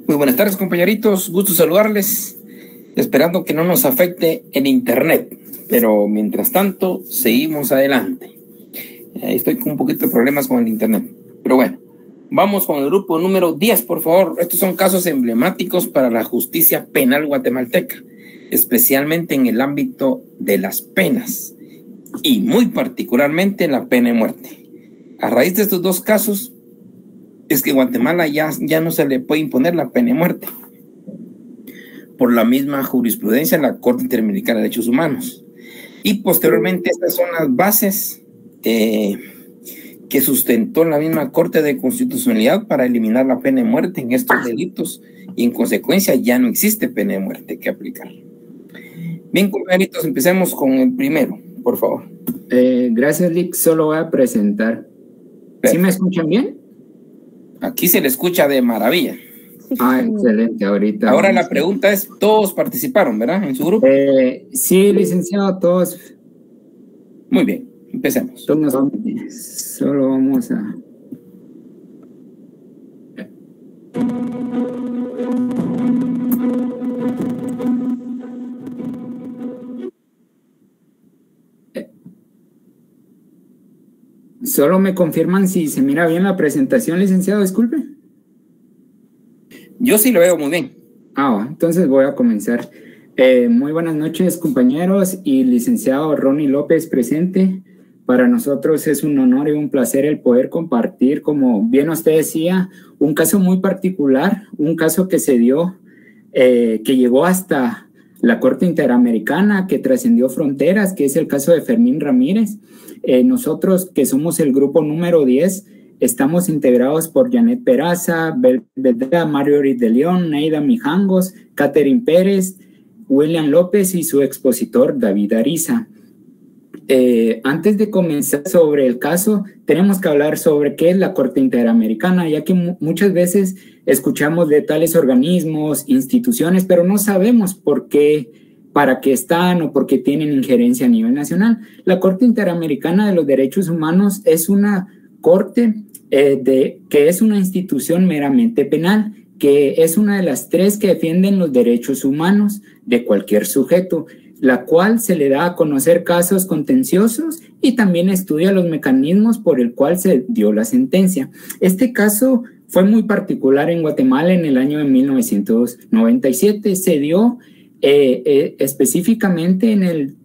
Muy buenas tardes, compañeritos. Gusto saludarles, esperando que no nos afecte el internet. Pero mientras tanto, seguimos adelante. Estoy con un poquito de problemas con el internet. Pero bueno, vamos con el grupo número 10, por favor. Estos son casos emblemáticos para la justicia penal guatemalteca, especialmente en el ámbito de las penas y muy particularmente la pena de muerte. A raíz de estos dos casos, es que Guatemala ya no se le puede imponer la pena de muerte por la misma jurisprudencia de la Corte Interamericana de Derechos Humanos. Y posteriormente estas son las bases que sustentó la misma Corte de Constitucionalidad para eliminar la pena de muerte en estos delitos, y en consecuencia ya no existe pena de muerte que aplicar. Bien, compañeritos, empecemos con el primero, por favor. Gracias, Lick. Solo voy a presentar. Perfecto. ¿Sí me escuchan bien? Aquí se le escucha de maravilla. Ah, excelente. Ahora la pregunta es, todos participaron, ¿verdad? En su grupo. Sí, licenciado, todos. Muy bien, empecemos. Solo vamos a... Solo me confirman si se mira bien la presentación, licenciado, disculpe. Yo sí lo veo muy bien. Entonces voy a comenzar. Muy buenas noches, compañeros y licenciado Ronnie López presente. Para nosotros es un honor y un placer el poder compartir, como bien usted decía, un caso muy particular, un caso que se dio, que llegó hasta la Corte Interamericana, que trascendió fronteras, que es el caso de Fermín Ramírez. Nosotros, que somos el grupo número 10, estamos integrados por Janet Peraza, Belda, Mario Oriz de León, Neida Mijangos, Catherine Pérez, William López y su expositor David Ariza. Antes de comenzar sobre el caso, tenemos que hablar sobre qué es la Corte Interamericana, ya que muchas veces escuchamos de tales organismos, instituciones, pero no sabemos por qué, para qué están o por qué tienen injerencia a nivel nacional. La Corte Interamericana de los Derechos Humanos es una corte que es una institución meramente penal, que es una de las tres que defienden los derechos humanos de cualquier sujeto, la cual se le da a conocer casos contenciosos y también estudia los mecanismos por el cual se dio la sentencia. Este caso fue muy particular en Guatemala en el año de 1997. Se dio específicamente en el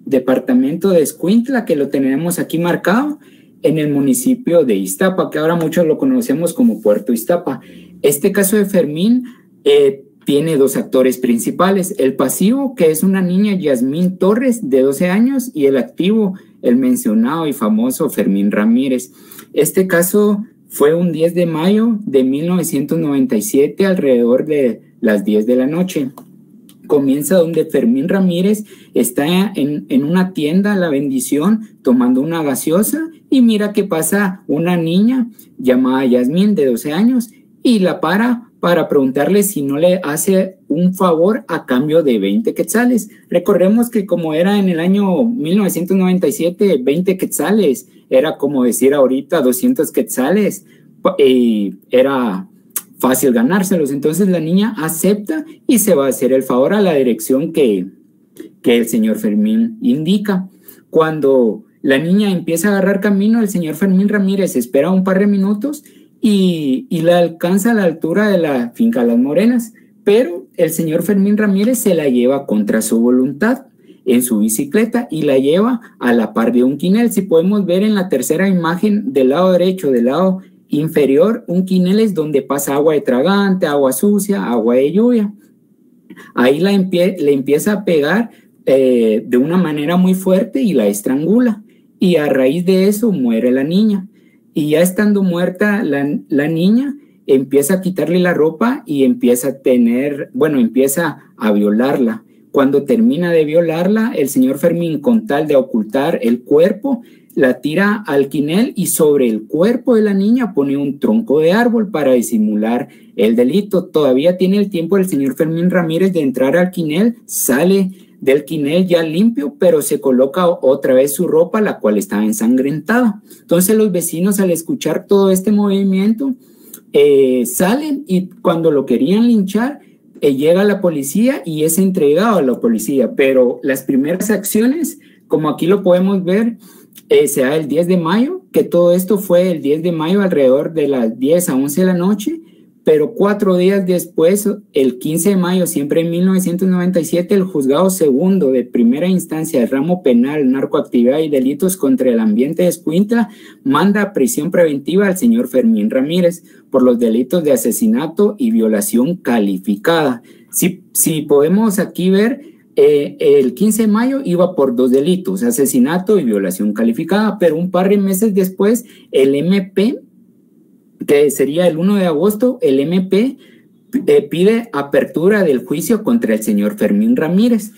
departamento de Escuintla, que lo tenemos aquí marcado, en el municipio de Iztapa, que ahora muchos lo conocemos como Puerto Iztapa. Este caso de Fermín tiene dos actores principales, el pasivo, que es una niña, Yasmín Torres, de 12 años, y el activo, el mencionado y famoso Fermín Ramírez. Este caso fue un 10 de mayo de 1997, alrededor de las 10 de la noche. Comienza donde Fermín Ramírez está en una tienda, La Bendición, tomando una gaseosa, y mira que pasa una niña llamada Yasmín, de 12 años, y la para preguntarle si no le hace un favor a cambio de 20 quetzales. Recordemos que como era en el año 1997, 20 quetzales era como decir ahorita 200 quetzales, y era fácil ganárselos. Entonces la niña acepta y se va a hacer el favor a la dirección que el señor Fermín indica. Cuando la niña empieza a agarrar camino, el señor Fermín Ramírez espera un par de minutos y la alcanza a la altura de la finca Las Morenas, pero el señor Fermín Ramírez se la lleva contra su voluntad en su bicicleta y la lleva a la par de un quinel. Si podemos ver en la tercera imagen del lado derecho, del lado inferior, un quinel es donde pasa agua de tragante, agua sucia, agua de lluvia. Ahí le empieza a pegar de una manera muy fuerte y la estrangula, y a raíz de eso muere la niña. Y ya estando muerta la niña, empieza a quitarle la ropa y empieza a violarla. Cuando termina de violarla, el señor Fermín, con tal de ocultar el cuerpo, la tira al quinel y sobre el cuerpo de la niña pone un tronco de árbol para disimular el delito. Todavía tiene el tiempo el señor Fermín Ramírez de entrar al quinel, sale del quinel ya limpio, pero se coloca otra vez su ropa, la cual estaba ensangrentada. Entonces los vecinos, al escuchar todo este movimiento, salen y cuando lo querían linchar, llega la policía y es entregado a la policía, pero las primeras acciones, como aquí lo podemos ver, se da el 10 de mayo, que todo esto fue el 10 de mayo alrededor de las 10 a 11 de la noche, pero 4 días después, el 15 de mayo, siempre en 1997, el juzgado segundo de primera instancia del ramo penal, narcoactividad y delitos contra el ambiente de Escuintla manda a prisión preventiva al señor Fermín Ramírez por los delitos de asesinato y violación calificada. Si podemos aquí ver, el 15 de mayo iba por 2 delitos, asesinato y violación calificada, pero un par de meses después, el MP, que sería el 1 de agosto, el MP pide apertura del juicio contra el señor Fermín Ramírez,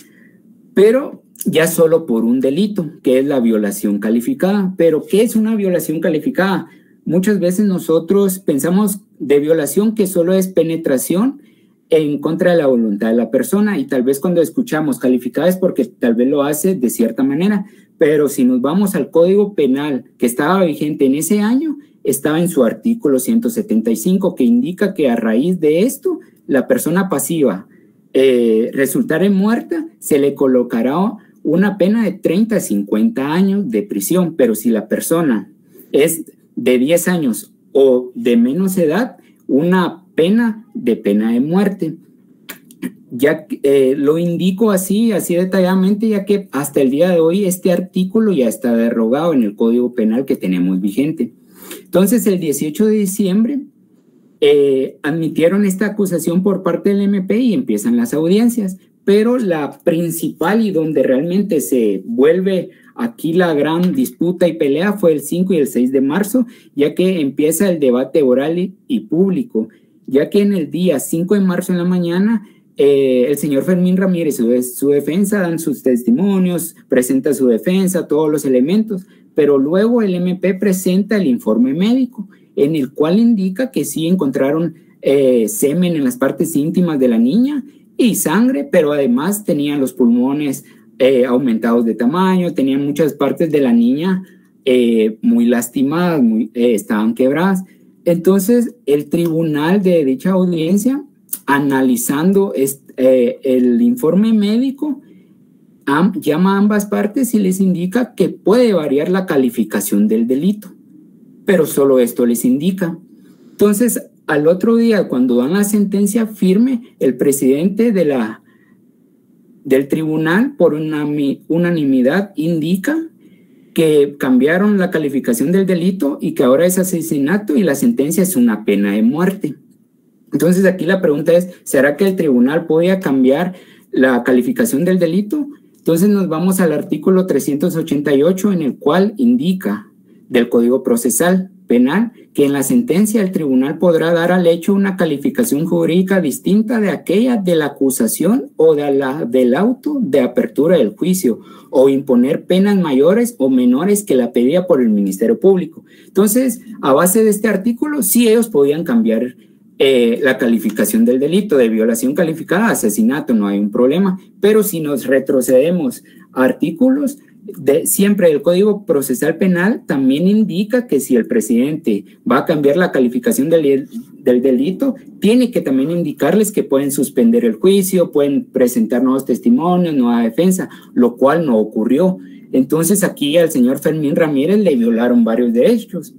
pero ya solo por un delito, que es la violación calificada. ¿Pero qué es una violación calificada? Muchas veces nosotros pensamos de violación que solo es penetración en contra de la voluntad de la persona, y tal vez cuando escuchamos calificada es porque tal vez lo hace de cierta manera, pero si nos vamos al Código Penal que estaba vigente en ese año, estaba en su artículo 175, que indica que a raíz de esto, la persona pasiva resultare muerta, se le colocará una pena de 30 a 50 años de prisión, pero si la persona es de 10 años o de menos edad, una pena de muerte. Ya lo indico así detalladamente, ya que hasta el día de hoy este artículo ya está derogado en el Código Penal que tenemos vigente. Entonces, el 18 de diciembre admitieron esta acusación por parte del MP y empiezan las audiencias, pero la principal y donde realmente se vuelve aquí la gran disputa y pelea fue el 5 y el 6 de marzo, ya que empieza el debate oral y público, ya que en el día 5 de marzo en la mañana el señor Fermín Ramírez, su defensa, dan sus testimonios, presenta su defensa, todos los elementos, pero luego el MP presenta el informe médico, en el cual indica que sí encontraron semen en las partes íntimas de la niña y sangre, pero además tenían los pulmones aumentados de tamaño, tenían muchas partes de la niña muy lastimadas, estaban quebradas. Entonces, el tribunal de dicha audiencia, analizando el informe médico, llama a ambas partes y les indica que puede variar la calificación del delito, pero solo esto les indica. Entonces, al otro día, cuando dan la sentencia firme, el presidente del tribunal, por unanimidad, indica que cambiaron la calificación del delito y que ahora es asesinato y la sentencia es una pena de muerte. Entonces, aquí la pregunta es, ¿será que el tribunal podía cambiar la calificación del delito? Entonces nos vamos al artículo 388, en el cual indica del Código Procesal Penal que en la sentencia el tribunal podrá dar al hecho una calificación jurídica distinta de aquella de la acusación o del auto de apertura del juicio, o imponer penas mayores o menores que la pedida por el Ministerio Público. Entonces, a base de este artículo, sí ellos podían cambiar la calificación del delito de violación calificada a asesinato, no hay un problema, pero si nos retrocedemos a artículos siempre el Código Procesal Penal también indica que si el presidente va a cambiar la calificación del delito, tiene que también indicarles que pueden suspender el juicio, pueden presentar nuevos testimonios, nueva defensa, lo cual no ocurrió. Entonces aquí al señor Fermín Ramírez le violaron varios derechos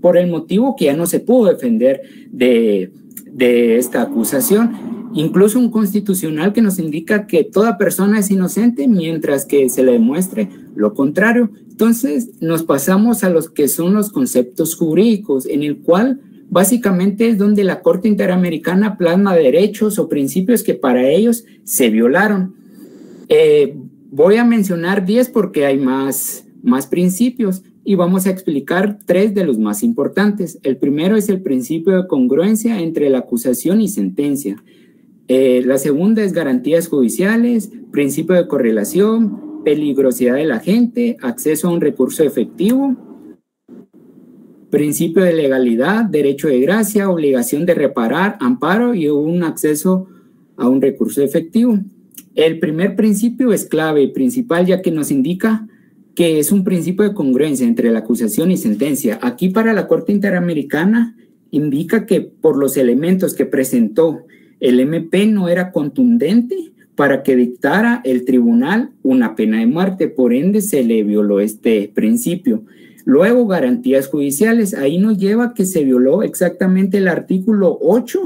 por el motivo que ya no se pudo defender de esta acusación. Incluso un constitucional que nos indica que toda persona es inocente mientras que se le demuestre lo contrario. Entonces nos pasamos a los que son los conceptos jurídicos, en el cual básicamente es donde la Corte Interamericana plasma derechos o principios que para ellos se violaron. Voy a mencionar 10 porque hay más principios y vamos a explicar 3 de los más importantes. El primero es el principio de congruencia entre la acusación y sentencia. La segunda es garantías judiciales, principio de correlación, peligrosidad del agente, acceso a un recurso efectivo, principio de legalidad, derecho de gracia, obligación de reparar, amparo y un acceso a un recurso efectivo. El primer principio es clave y principal, ya que nos indica que es un principio de congruencia entre la acusación y sentencia. Aquí para la Corte Interamericana indica que por los elementos que presentó el MP no era contundente para que dictara el tribunal una pena de muerte, por ende se le violó este principio. Luego, garantías judiciales, ahí nos lleva a que se violó exactamente el artículo 8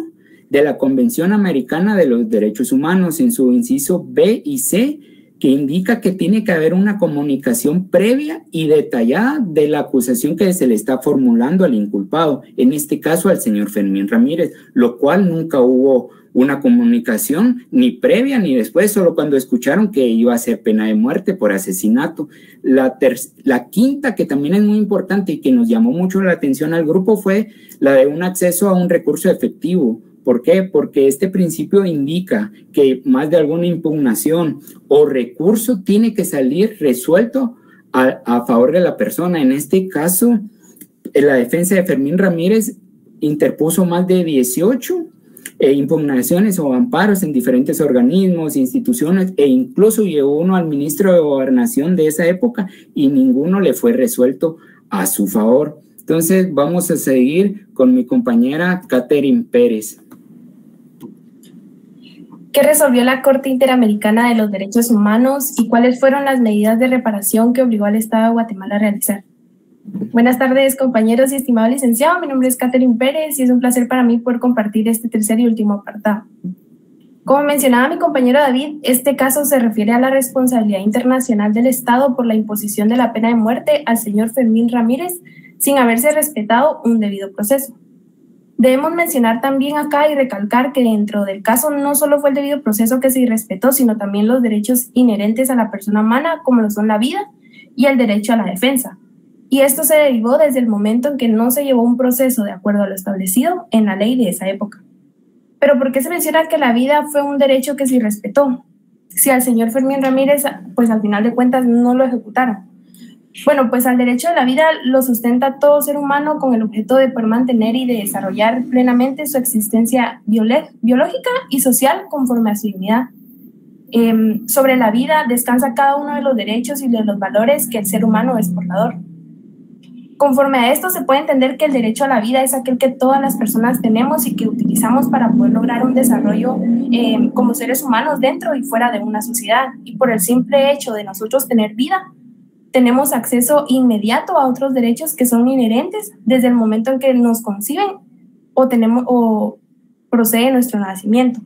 de la Convención Americana de los Derechos Humanos en su inciso B y C, que indica que tiene que haber una comunicación previa y detallada de la acusación que se le está formulando al inculpado, en este caso al señor Fermín Ramírez, lo cual nunca hubo una comunicación ni previa ni después, solo cuando escucharon que iba a ser pena de muerte por asesinato. La quinta, que también es muy importante y que nos llamó mucho la atención al grupo, fue la de un acceso a un recurso efectivo. ¿Por qué? Porque este principio indica que más de alguna impugnación o recurso tiene que salir resuelto a favor de la persona. En este caso, la defensa de Fermín Ramírez interpuso más de 18 impugnaciones o amparos en diferentes organismos, instituciones, e incluso llevó uno al ministro de Gobernación de esa época y ninguno le fue resuelto a su favor. Entonces vamos a seguir con mi compañera Catherine Pérez. ¿Qué resolvió la Corte Interamericana de los Derechos Humanos y cuáles fueron las medidas de reparación que obligó al Estado de Guatemala a realizar? Buenas tardes, compañeros y estimado licenciado. Mi nombre es Catherine Pérez y es un placer para mí poder compartir este tercer y último apartado. Como mencionaba mi compañero David, este caso se refiere a la responsabilidad internacional del Estado por la imposición de la pena de muerte al señor Fermín Ramírez sin haberse respetado un debido proceso. Debemos mencionar también acá y recalcar que dentro del caso no solo fue el debido proceso que se irrespetó, sino también los derechos inherentes a la persona humana, como lo son la vida y el derecho a la defensa. Y esto se derivó desde el momento en que no se llevó un proceso de acuerdo a lo establecido en la ley de esa época. Pero ¿por qué se menciona que la vida fue un derecho que se irrespetó? Si al señor Fermín Ramírez, pues al final de cuentas no lo ejecutaron. Bueno, pues al derecho de la vida lo sustenta todo ser humano con el objeto de poder mantener y de desarrollar plenamente su existencia biológica y social conforme a su dignidad. Sobre la vida descansa cada uno de los derechos y de los valores que el ser humano es portador. Conforme a esto se puede entender que el derecho a la vida es aquel que todas las personas tenemos y que utilizamos para poder lograr un desarrollo como seres humanos dentro y fuera de una sociedad. Y por el simple hecho de nosotros tener vida, tenemos acceso inmediato a otros derechos que son inherentes desde el momento en que nos conciben o procede nuestro nacimiento.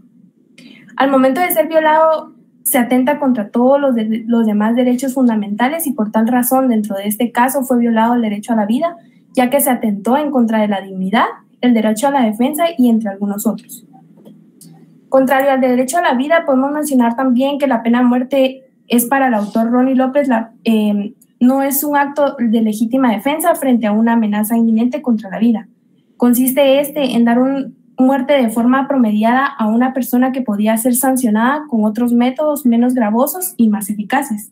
Al momento de ser violado, se atenta contra todos los demás derechos fundamentales y por tal razón, dentro de este caso, fue violado el derecho a la vida, ya que se atentó en contra de la dignidad, el derecho a la defensa y entre algunos otros. Contrario al derecho a la vida, podemos mencionar también que la pena de muerte es para el autor Ronnie López, no es un acto de legítima defensa frente a una amenaza inminente contra la vida. Consiste en dar muerte de forma promediada a una persona que podía ser sancionada con otros métodos menos gravosos y más eficaces.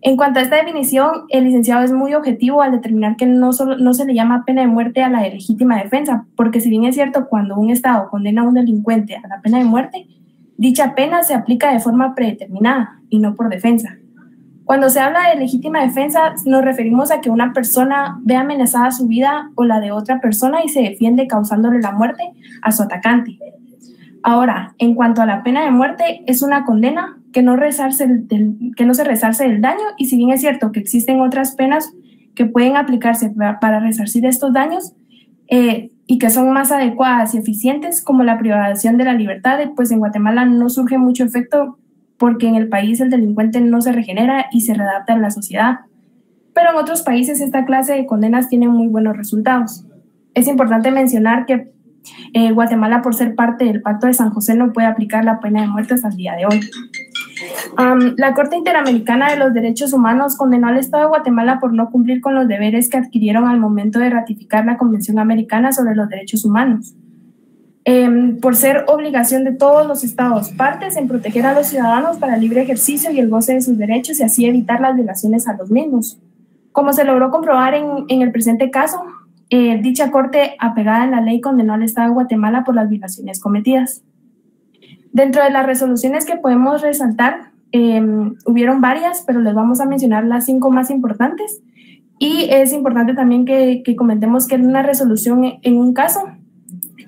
En cuanto a esta definición, el licenciado es muy objetivo al determinar que no se le llama pena de muerte a la de legítima defensa, porque si bien es cierto, cuando un Estado condena a un delincuente a la pena de muerte, dicha pena se aplica de forma predeterminada y no por defensa. Cuando se habla de legítima defensa, nos referimos a que una persona ve amenazada su vida o la de otra persona y se defiende causándole la muerte a su atacante. Ahora, en cuanto a la pena de muerte, es una condena que no se resarce del daño, y si bien es cierto que existen otras penas que pueden aplicarse para resarcir estos daños y que son más adecuadas y eficientes, como la privación de la libertad, pues en Guatemala no surge mucho efecto porque en el país el delincuente no se regenera y se readapta en la sociedad. Pero en otros países esta clase de condenas tiene muy buenos resultados. Es importante mencionar que Guatemala, por ser parte del Pacto de San José, no puede aplicar la pena de muerte hasta el día de hoy. La Corte Interamericana de los Derechos Humanos condenó al Estado de Guatemala por no cumplir con los deberes que adquirieron al momento de ratificar la Convención Americana sobre los Derechos Humanos. Por ser obligación de todos los estados partes en proteger a los ciudadanos para el libre ejercicio y el goce de sus derechos y así evitar las violaciones a los mismos. Como se logró comprobar en el presente caso, dicha corte, apegada en la ley, condenó al Estado de Guatemala por las violaciones cometidas. Dentro de las resoluciones que podemos resaltar, hubieron varias, pero les vamos a mencionar las 5 más importantes. Y es importante también que comentemos que en una resolución en un caso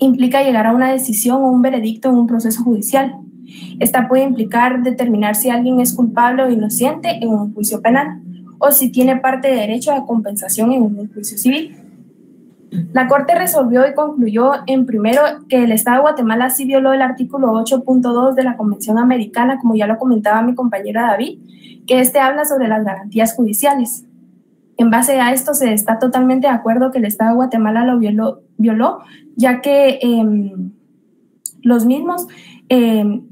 implica llegar a una decisión o un veredicto en un proceso judicial. Esta puede implicar determinar si alguien es culpable o inocente en un juicio penal o si tiene parte de derecho a compensación en un juicio civil. La Corte resolvió y concluyó en primero que el Estado de Guatemala sí violó el artículo 8.2 de la Convención Americana, como ya lo comentaba mi compañero David, que habla sobre las garantías judiciales. En base a esto se está totalmente de acuerdo que el Estado de Guatemala lo violó, ya que los mismos, en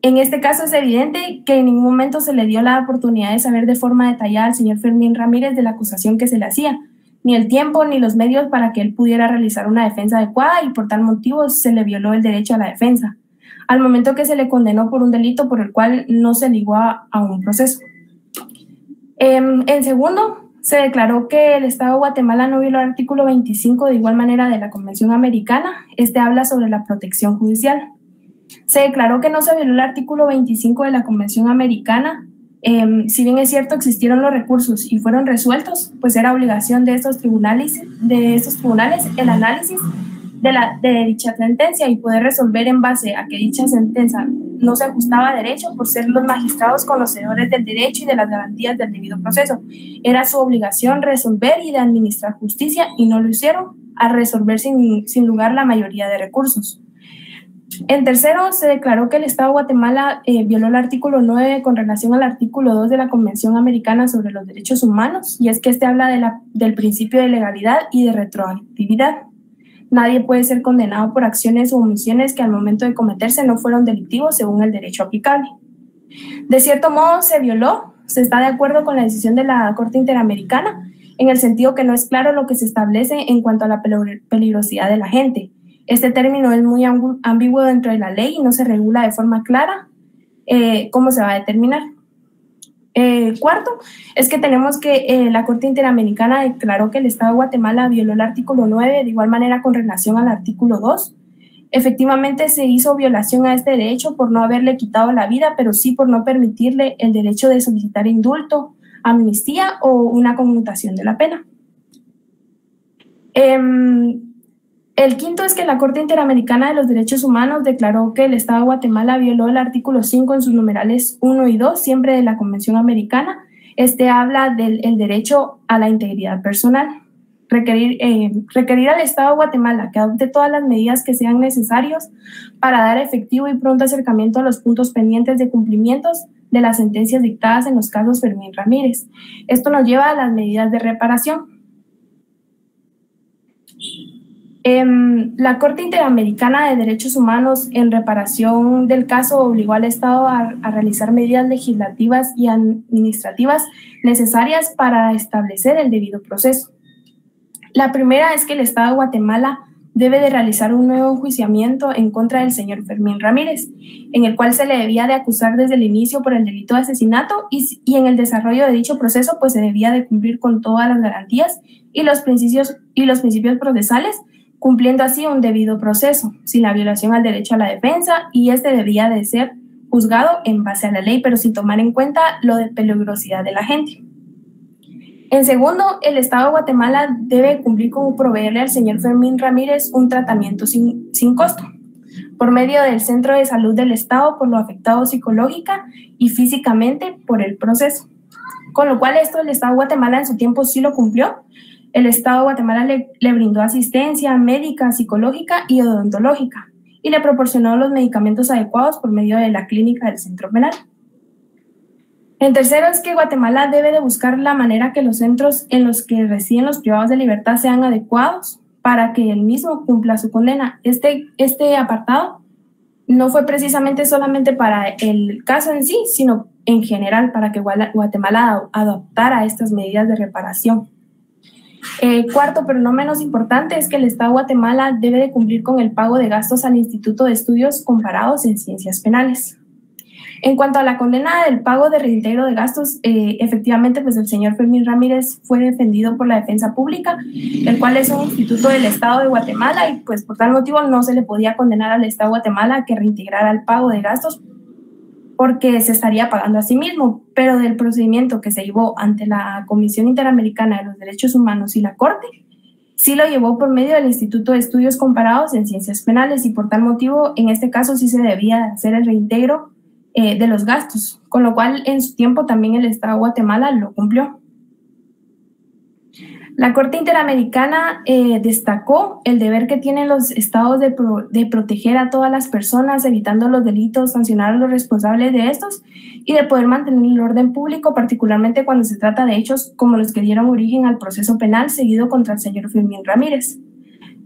este caso es evidente que en ningún momento se le dio la oportunidad de saber de forma detallada al señor Fermín Ramírez de la acusación que se le hacía, ni el tiempo ni los medios para que él pudiera realizar una defensa adecuada, y por tal motivo se le violó el derecho a la defensa, al momento que se le condenó por un delito por el cual no se ligó a un proceso. En segundo, se declaró que el Estado de Guatemala no violó el artículo 25 de igual manera de la Convención Americana. Habla sobre la protección judicial. Se declaró que no se violó el artículo 25 de la Convención Americana. Si bien es cierto existieron los recursos y fueron resueltos, pues era obligación de estos tribunales el análisis de dicha sentencia y poder resolver en base a que dicha sentencia no se ajustaba a derecho por ser los magistrados conocedores del derecho y de las garantías del debido proceso. Era su obligación resolver y de administrar justicia, y no lo hicieron al resolver sin lugar la mayoría de recursos. En tercero, se declaró que el Estado de Guatemala violó el artículo 9 con relación al artículo 2 de la Convención Americana sobre los Derechos Humanos, y es que habla del principio de legalidad y de retroactividad. Nadie puede ser condenado por acciones o omisiones que al momento de cometerse no fueron delictivos según el derecho aplicable. De cierto modo, se está de acuerdo con la decisión de la Corte Interamericana, en el sentido que no es claro lo que se establece en cuanto a la peligrosidad de la gente. Este término es muy ambiguo dentro de la ley y no se regula de forma clara cómo se va a determinar. Cuarto, es que tenemos que la Corte Interamericana declaró que el Estado de Guatemala violó el artículo 9 de igual manera con relación al artículo 2. Efectivamente se hizo violación a este derecho por no haberle quitado la vida, pero sí por no permitirle el derecho de solicitar indulto, amnistía o una conmutación de la pena. El quinto es que la Corte Interamericana de los Derechos Humanos declaró que el Estado de Guatemala violó el artículo 5 en sus numerales 1 y 2, siempre de la Convención Americana. Habla del derecho a la integridad personal. Requerir al Estado de Guatemala que adopte todas las medidas que sean necesarias para dar efectivo y pronto acercamiento a los puntos pendientes de cumplimientos de las sentencias dictadas en los casos Fermín Ramírez. Esto nos lleva a las medidas de reparación. La Corte Interamericana de Derechos Humanos, en reparación del caso, obligó al Estado a realizar medidas legislativas y administrativas necesarias para establecer el debido proceso. La primera es que el Estado de Guatemala debe de realizar un nuevo enjuiciamiento en contra del señor Fermín Ramírez, en el cual se le debía de acusar desde el inicio por el delito de asesinato, y en el desarrollo de dicho proceso pues se debía de cumplir con todas las garantías y los principios procesales, cumpliendo así un debido proceso, sin la violación al derecho a la defensa, y debía de ser juzgado en base a la ley, pero sin tomar en cuenta lo de peligrosidad de la gente. En segundo, el Estado de Guatemala debe cumplir con proveerle al señor Fermín Ramírez un tratamiento sin costo, por medio del Centro de Salud del Estado, por lo afectado psicológica y físicamente por el proceso. Con lo cual el Estado de Guatemala en su tiempo sí lo cumplió. El Estado de Guatemala le brindó asistencia médica, psicológica y odontológica, y le proporcionó los medicamentos adecuados por medio de la clínica del centro penal. En tercero, es que Guatemala debe de buscar la manera que los centros en los que residen los privados de libertad sean adecuados para que el mismo cumpla su condena. Este apartado no fue precisamente solamente para el caso en sí, sino en general para que Guatemala adoptara estas medidas de reparación. Cuarto, pero no menos importante, es que el Estado de Guatemala debe de cumplir con el pago de gastos al Instituto de Estudios Comparados en Ciencias Penales. En cuanto a la condena del pago de reintegro de gastos, efectivamente, pues el señor Fermín Ramírez fue defendido por la Defensa Pública, el cual es un instituto del Estado de Guatemala, y pues por tal motivo no se le podía condenar al Estado de Guatemala que reintegrara el pago de gastos, porque se estaría pagando a sí mismo, pero del procedimiento que se llevó ante la Comisión Interamericana de los Derechos Humanos y la Corte, sí lo llevó por medio del Instituto de Estudios Comparados en Ciencias Penales y por tal motivo, en este caso sí se debía hacer el reintegro de los gastos, con lo cual en su tiempo también el Estado de Guatemala lo cumplió. La Corte Interamericana destacó el deber que tienen los estados de proteger a todas las personas, evitando los delitos, sancionar a los responsables de estos y de poder mantener el orden público, particularmente cuando se trata de hechos como los que dieron origen al proceso penal seguido contra el señor Fermín Ramírez,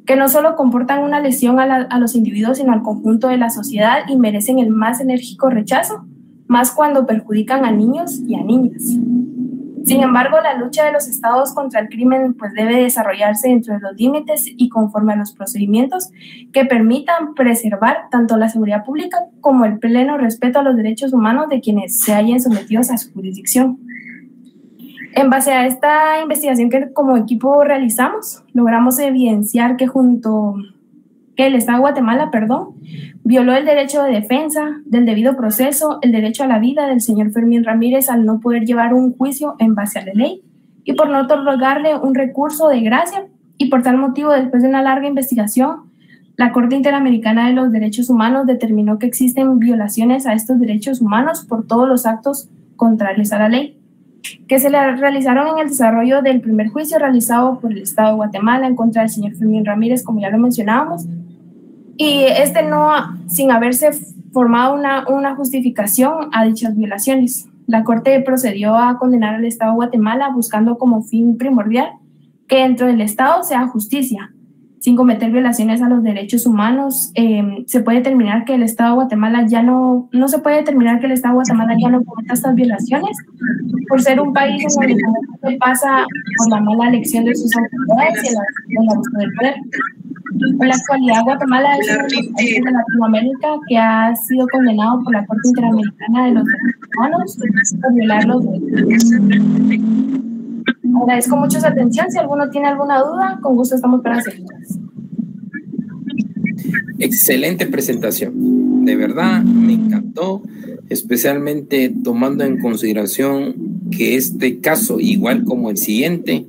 que no solo comportan una lesión a los individuos, sino al conjunto de la sociedad y merecen el más enérgico rechazo, más cuando perjudican a niños y a niñas. Sin embargo, la lucha de los estados contra el crimen pues, debe desarrollarse dentro de los límites y conforme a los procedimientos que permitan preservar tanto la seguridad pública como el pleno respeto a los derechos humanos de quienes se hallen sometidos a su jurisdicción. En base a esta investigación que como equipo realizamos, logramos evidenciar que el Estado de Guatemala, violó el derecho de defensa, del debido proceso, el derecho a la vida del señor Fermín Ramírez al no poder llevar un juicio en base a la ley y por no otorgarle un recurso de gracia, y por tal motivo, después de una larga investigación, la Corte Interamericana de los Derechos Humanos determinó que existen violaciones a estos derechos humanos por todos los actos contrarios a la ley, que se le realizaron en el desarrollo del primer juicio realizado por el Estado de Guatemala en contra del señor Fermín Ramírez, como ya lo mencionábamos, y sin haberse formado una justificación a dichas violaciones. La Corte procedió a condenar al Estado de Guatemala buscando como fin primordial que dentro del Estado sea justicia. Sin cometer violaciones a los derechos humanos, se puede determinar que el Estado de Guatemala no se puede determinar que el Estado de Guatemala ya no cometa estas violaciones por ser un país en el que se pasa por la mala elección de sus autoridades y el abuso del poder. En la actualidad, Guatemala es uno de los países de Latinoamérica que ha sido condenado por la Corte Interamericana de los Derechos Humanos por violar los derechos humanos. Agradezco mucho su atención. Si alguno tiene alguna duda, con gusto estamos para servirles. Excelente presentación. De verdad, me encantó, especialmente tomando en consideración que este caso, igual como el siguiente,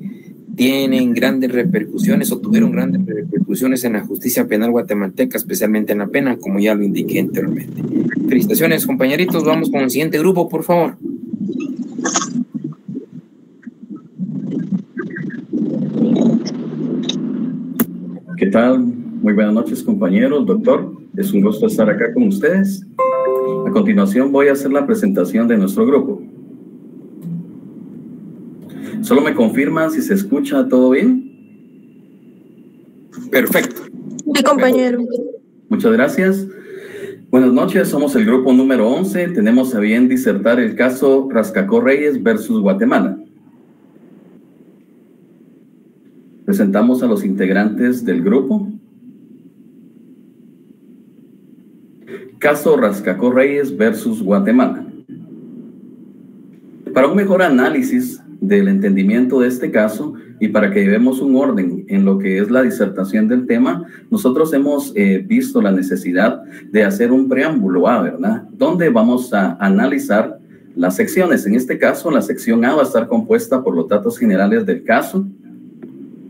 tienen grandes repercusiones o tuvieron grandes repercusiones en la justicia penal guatemalteca, especialmente en la pena, como ya lo indiqué anteriormente. Felicitaciones, compañeritos. Vamos con el siguiente grupo, por favor. ¿Qué tal? Muy buenas noches, compañeros, doctor. Es un gusto estar acá con ustedes. A continuación voy a hacer la presentación de nuestro grupo. Solo me confirman si se escucha todo bien. Perfecto. Sí, compañero. Muchas gracias. Buenas noches, somos el grupo número 11. Tenemos a bien disertar el caso Rascacó Reyes versus Guatemala. Presentamos a los integrantes del grupo. Caso Rascacó Reyes versus Guatemala. Para un mejor análisis del entendimiento de este caso y para que llevemos un orden en lo que es la disertación del tema, nosotros hemos visto la necesidad de hacer un preámbulo A, ¿verdad? Donde vamos a analizar las secciones. En este caso, la sección A va a estar compuesta por los datos generales del caso.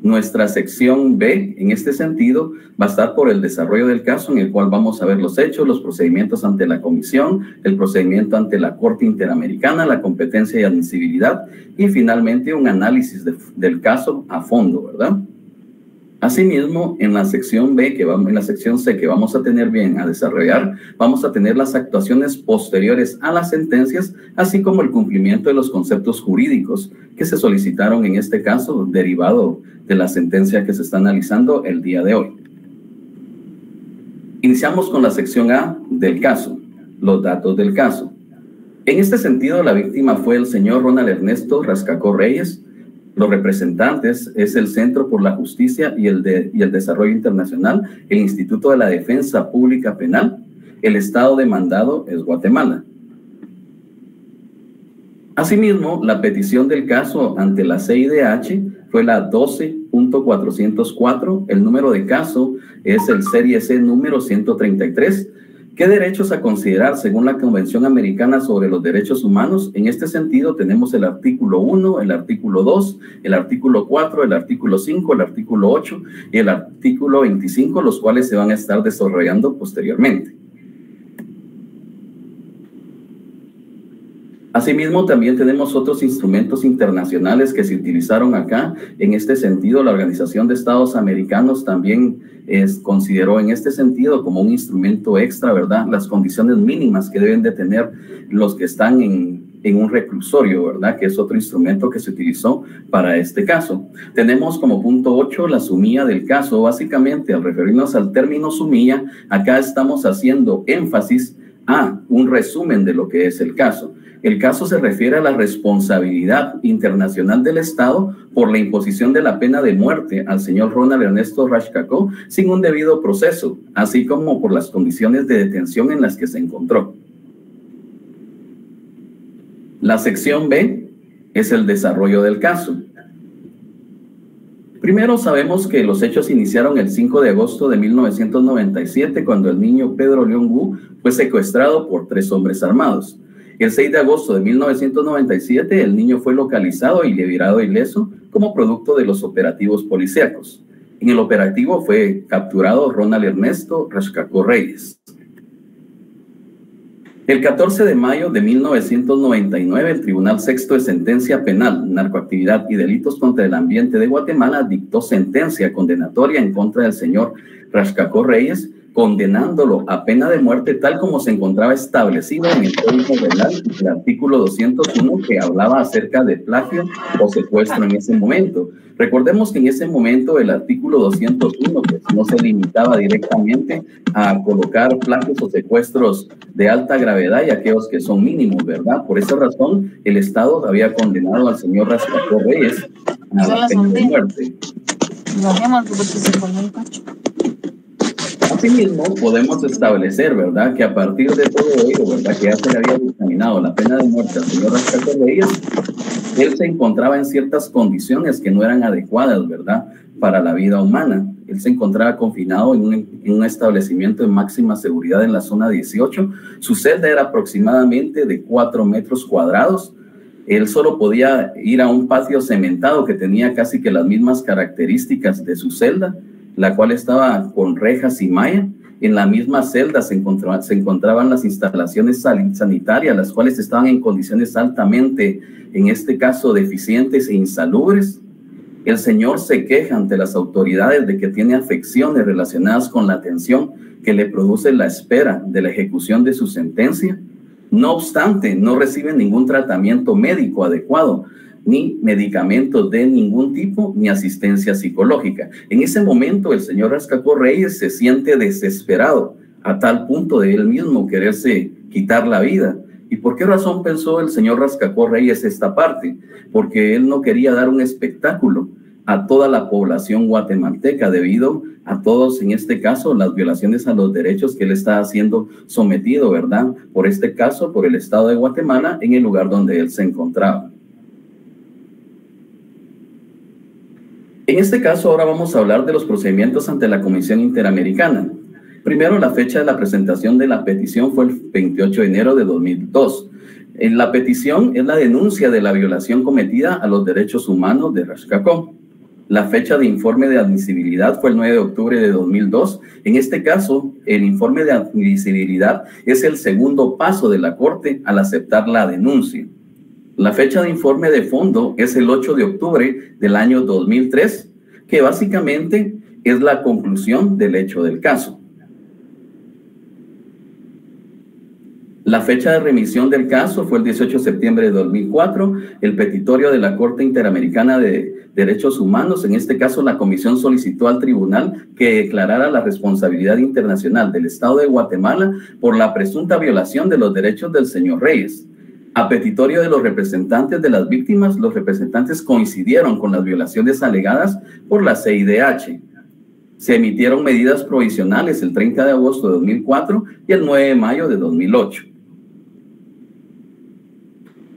Nuestra sección B, en este sentido, va a estar por el desarrollo del caso, en el cual vamos a ver los hechos, los procedimientos ante la comisión, el procedimiento ante la Corte Interamericana, la competencia y admisibilidad, y finalmente un análisis del caso a fondo, ¿verdad? Asimismo, en la sección B, en la sección C que vamos a tener bien a desarrollar, vamos a tener las actuaciones posteriores a las sentencias, así como el cumplimiento de los conceptos jurídicos que se solicitaron en este caso, derivado de la sentencia que se está analizando el día de hoy. Iniciamos con la sección A del caso, los datos del caso. En este sentido, la víctima fue el señor Ronald Ernesto Rascacó Reyes. Los representantes es el Centro por la Justicia y el Desarrollo Internacional, el Instituto de la Defensa Pública Penal. El estado demandado es Guatemala. Asimismo, la petición del caso ante la CIDH fue la 12.404. El número de caso es el serie C número 133, ¿Qué derechos a considerar según la Convención Americana sobre los Derechos Humanos? En este sentido tenemos el artículo 1, el artículo 2, el artículo 4, el artículo 5, el artículo 8 y el artículo 25, los cuales se van a estar desarrollando posteriormente. Asimismo, también tenemos otros instrumentos internacionales que se utilizaron acá. En este sentido, la Organización de Estados Americanos también consideró en este sentido como un instrumento extra, ¿verdad?, las condiciones mínimas que deben de tener los que están en un reclusorio, ¿verdad?, que es otro instrumento que se utilizó para este caso. Tenemos como punto 8 la sumilla del caso. Básicamente, al referirnos al término sumilla, acá estamos haciendo énfasis a un resumen de lo que es el caso. El caso se refiere a la responsabilidad internacional del Estado por la imposición de la pena de muerte al señor Ronald Ernesto Rash-Kako sin un debido proceso, así como por las condiciones de detención en las que se encontró. La sección B es el desarrollo del caso. Primero, sabemos que los hechos iniciaron el 5 de agosto de 1997, cuando el niño Pedro León Wu fue secuestrado por 3 hombres armados. El 6 de agosto de 1997, el niño fue localizado y liberado ileso como producto de los operativos policíacos. En el operativo fue capturado Ronald Ernesto Rash-Kako Reyes. El 14 de mayo de 1999, el Tribunal Sexto de Sentencia Penal, Narcoactividad y Delitos contra el Ambiente de Guatemala dictó sentencia condenatoria en contra del señor Rash-Kako Reyes, condenándolo a pena de muerte tal como se encontraba establecido en el Código Penal, el artículo 201, que hablaba acerca de plagio o secuestro en ese momento. Recordemos que en ese momento el artículo 201 pues, no se limitaba directamente a colocar plagios o secuestros de alta gravedad y aquellos que son mínimos, ¿verdad? Por esa razón, el Estado había condenado al señor Rash-Kako Reyes a la pena de muerte. Asimismo, podemos establecer, ¿verdad?, que a partir de todo ello, ¿verdad?, que ya se le había dictaminado la pena de muerte al señor Rash-Kako Reyes, él se encontraba en ciertas condiciones que no eran adecuadas, ¿verdad?, para la vida humana. Él se encontraba confinado en un establecimiento de máxima seguridad en la zona 18. Su celda era aproximadamente de 4 metros cuadrados. Él solo podía ir a un patio cementado que tenía casi que las mismas características de su celda, la cual estaba con rejas y malla. En la misma celda se encontraban las instalaciones sanitarias, las cuales estaban en condiciones altamente, en este caso, deficientes e insalubres. El señor se queja ante las autoridades de que tiene afecciones relacionadas con la tensión que le produce la espera de la ejecución de su sentencia. No obstante, no recibe ningún tratamiento médico adecuado, ni medicamentos de ningún tipo, ni asistencia psicológica. En ese momento, el señor Rash-Kako Reyes se siente desesperado, a tal punto de él mismo quererse quitar la vida. ¿Y por qué razón pensó el señor Rash-Kako Reyes esta parte? Porque él no quería dar un espectáculo a toda la población guatemalteca, debido a todos, en este caso, las violaciones a los derechos que él está siendo sometido, ¿verdad?, por este caso, por el Estado de Guatemala, en el lugar donde él se encontraba. En este caso, ahora vamos a hablar de los procedimientos ante la Comisión Interamericana. Primero, la fecha de la presentación de la petición fue el 28 de enero de 2002. La petición es la denuncia de la violación cometida a los derechos humanos de Rash-Kako. La fecha de informe de admisibilidad fue el 9 de octubre de 2002. En este caso, el informe de admisibilidad es el segundo paso de la Corte al aceptar la denuncia. La fecha de informe de fondo es el 8 de octubre del año 2003, que básicamente es la conclusión del hecho del caso. La fecha de remisión del caso fue el 18 de septiembre de 2004. El petitorio de la Corte Interamericana de Derechos Humanos, en este caso la comisión solicitó al tribunal que declarara la responsabilidad internacional del Estado de Guatemala por la presunta violación de los derechos del señor Reyes. A petitorio de los representantes de las víctimas, los representantes coincidieron con las violaciones alegadas por la CIDH. Se emitieron medidas provisionales el 30 de agosto de 2004 y el 9 de mayo de 2008.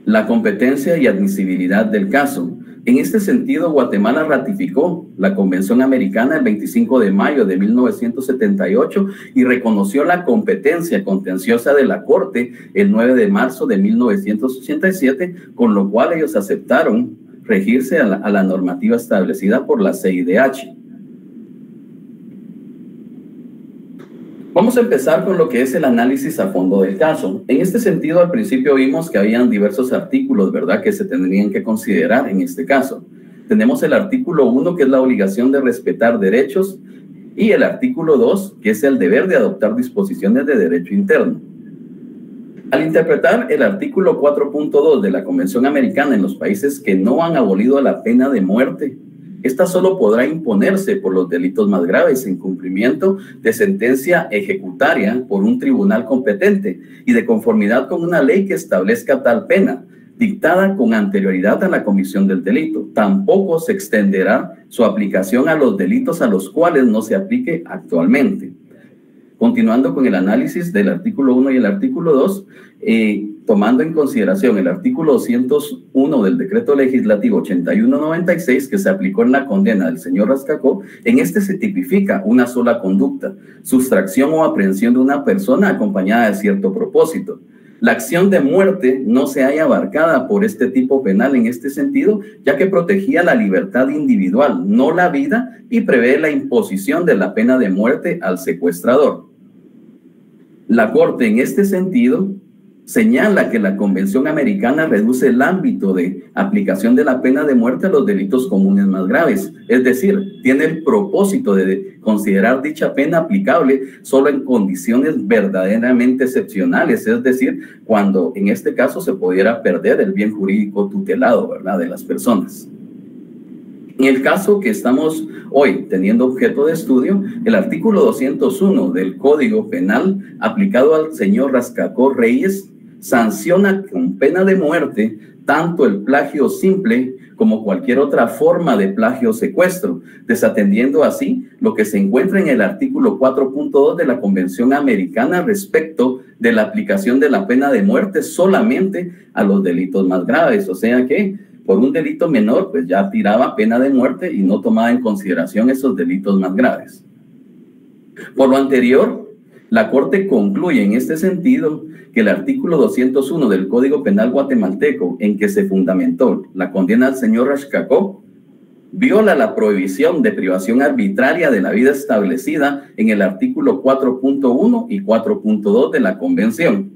La competencia y admisibilidad del caso. En este sentido, Guatemala ratificó la Convención Americana el 25 de mayo de 1978 y reconoció la competencia contenciosa de la Corte el 9 de marzo de 1987, con lo cual ellos aceptaron regirse a la normativa establecida por la CIDH. Vamos a empezar con lo que es el análisis a fondo del caso. En este sentido, al principio vimos que habían diversos artículos, ¿verdad?, que se tendrían que considerar en este caso. Tenemos el artículo 1, que es la obligación de respetar derechos, y el artículo 2, que es el deber de adoptar disposiciones de derecho interno. Al interpretar el artículo 4.2 de la Convención Americana en los países que no han abolido la pena de muerte, esta solo podrá imponerse por los delitos más graves en cumplimiento de sentencia ejecutaria por un tribunal competente y de conformidad con una ley que establezca tal pena, dictada con anterioridad a la comisión del delito. Tampoco se extenderá su aplicación a los delitos a los cuales no se aplique actualmente. Continuando con el análisis del artículo 1 y el artículo 2, tomando en consideración el artículo 201 del Decreto Legislativo 8196, que se aplicó en la condena del señor Rascacó, en este se tipifica una sola conducta: sustracción o aprehensión de una persona acompañada de cierto propósito. La acción de muerte no se halla abarcada por este tipo penal en este sentido, ya que protegía la libertad individual, no la vida, y prevé la imposición de la pena de muerte al secuestrador. La Corte, en este sentido, señala que la Convención Americana reduce el ámbito de aplicación de la pena de muerte a los delitos comunes más graves. Es decir, tiene el propósito de considerar dicha pena aplicable solo en condiciones verdaderamente excepcionales, es decir, cuando en este caso se pudiera perder el bien jurídico tutelado, ¿verdad?, de las personas. En el caso que estamos hoy teniendo objeto de estudio, el artículo 201 del Código Penal aplicado al señor Rascacó Reyes sanciona con pena de muerte tanto el plagio simple como cualquier otra forma de plagio o secuestro, desatendiendo así lo que se encuentra en el artículo 4.2 de la Convención Americana respecto de la aplicación de la pena de muerte solamente a los delitos más graves. O sea que por un delito menor, pues ya tiraba pena de muerte y no tomaba en consideración esos delitos más graves. Por lo anterior, la Corte concluye en este sentido que el artículo 201 del Código Penal guatemalteco, en que se fundamentó la condena al señor Rascacó, viola la prohibición de privación arbitraria de la vida establecida en el artículo 4.1 y 4.2 de la Convención.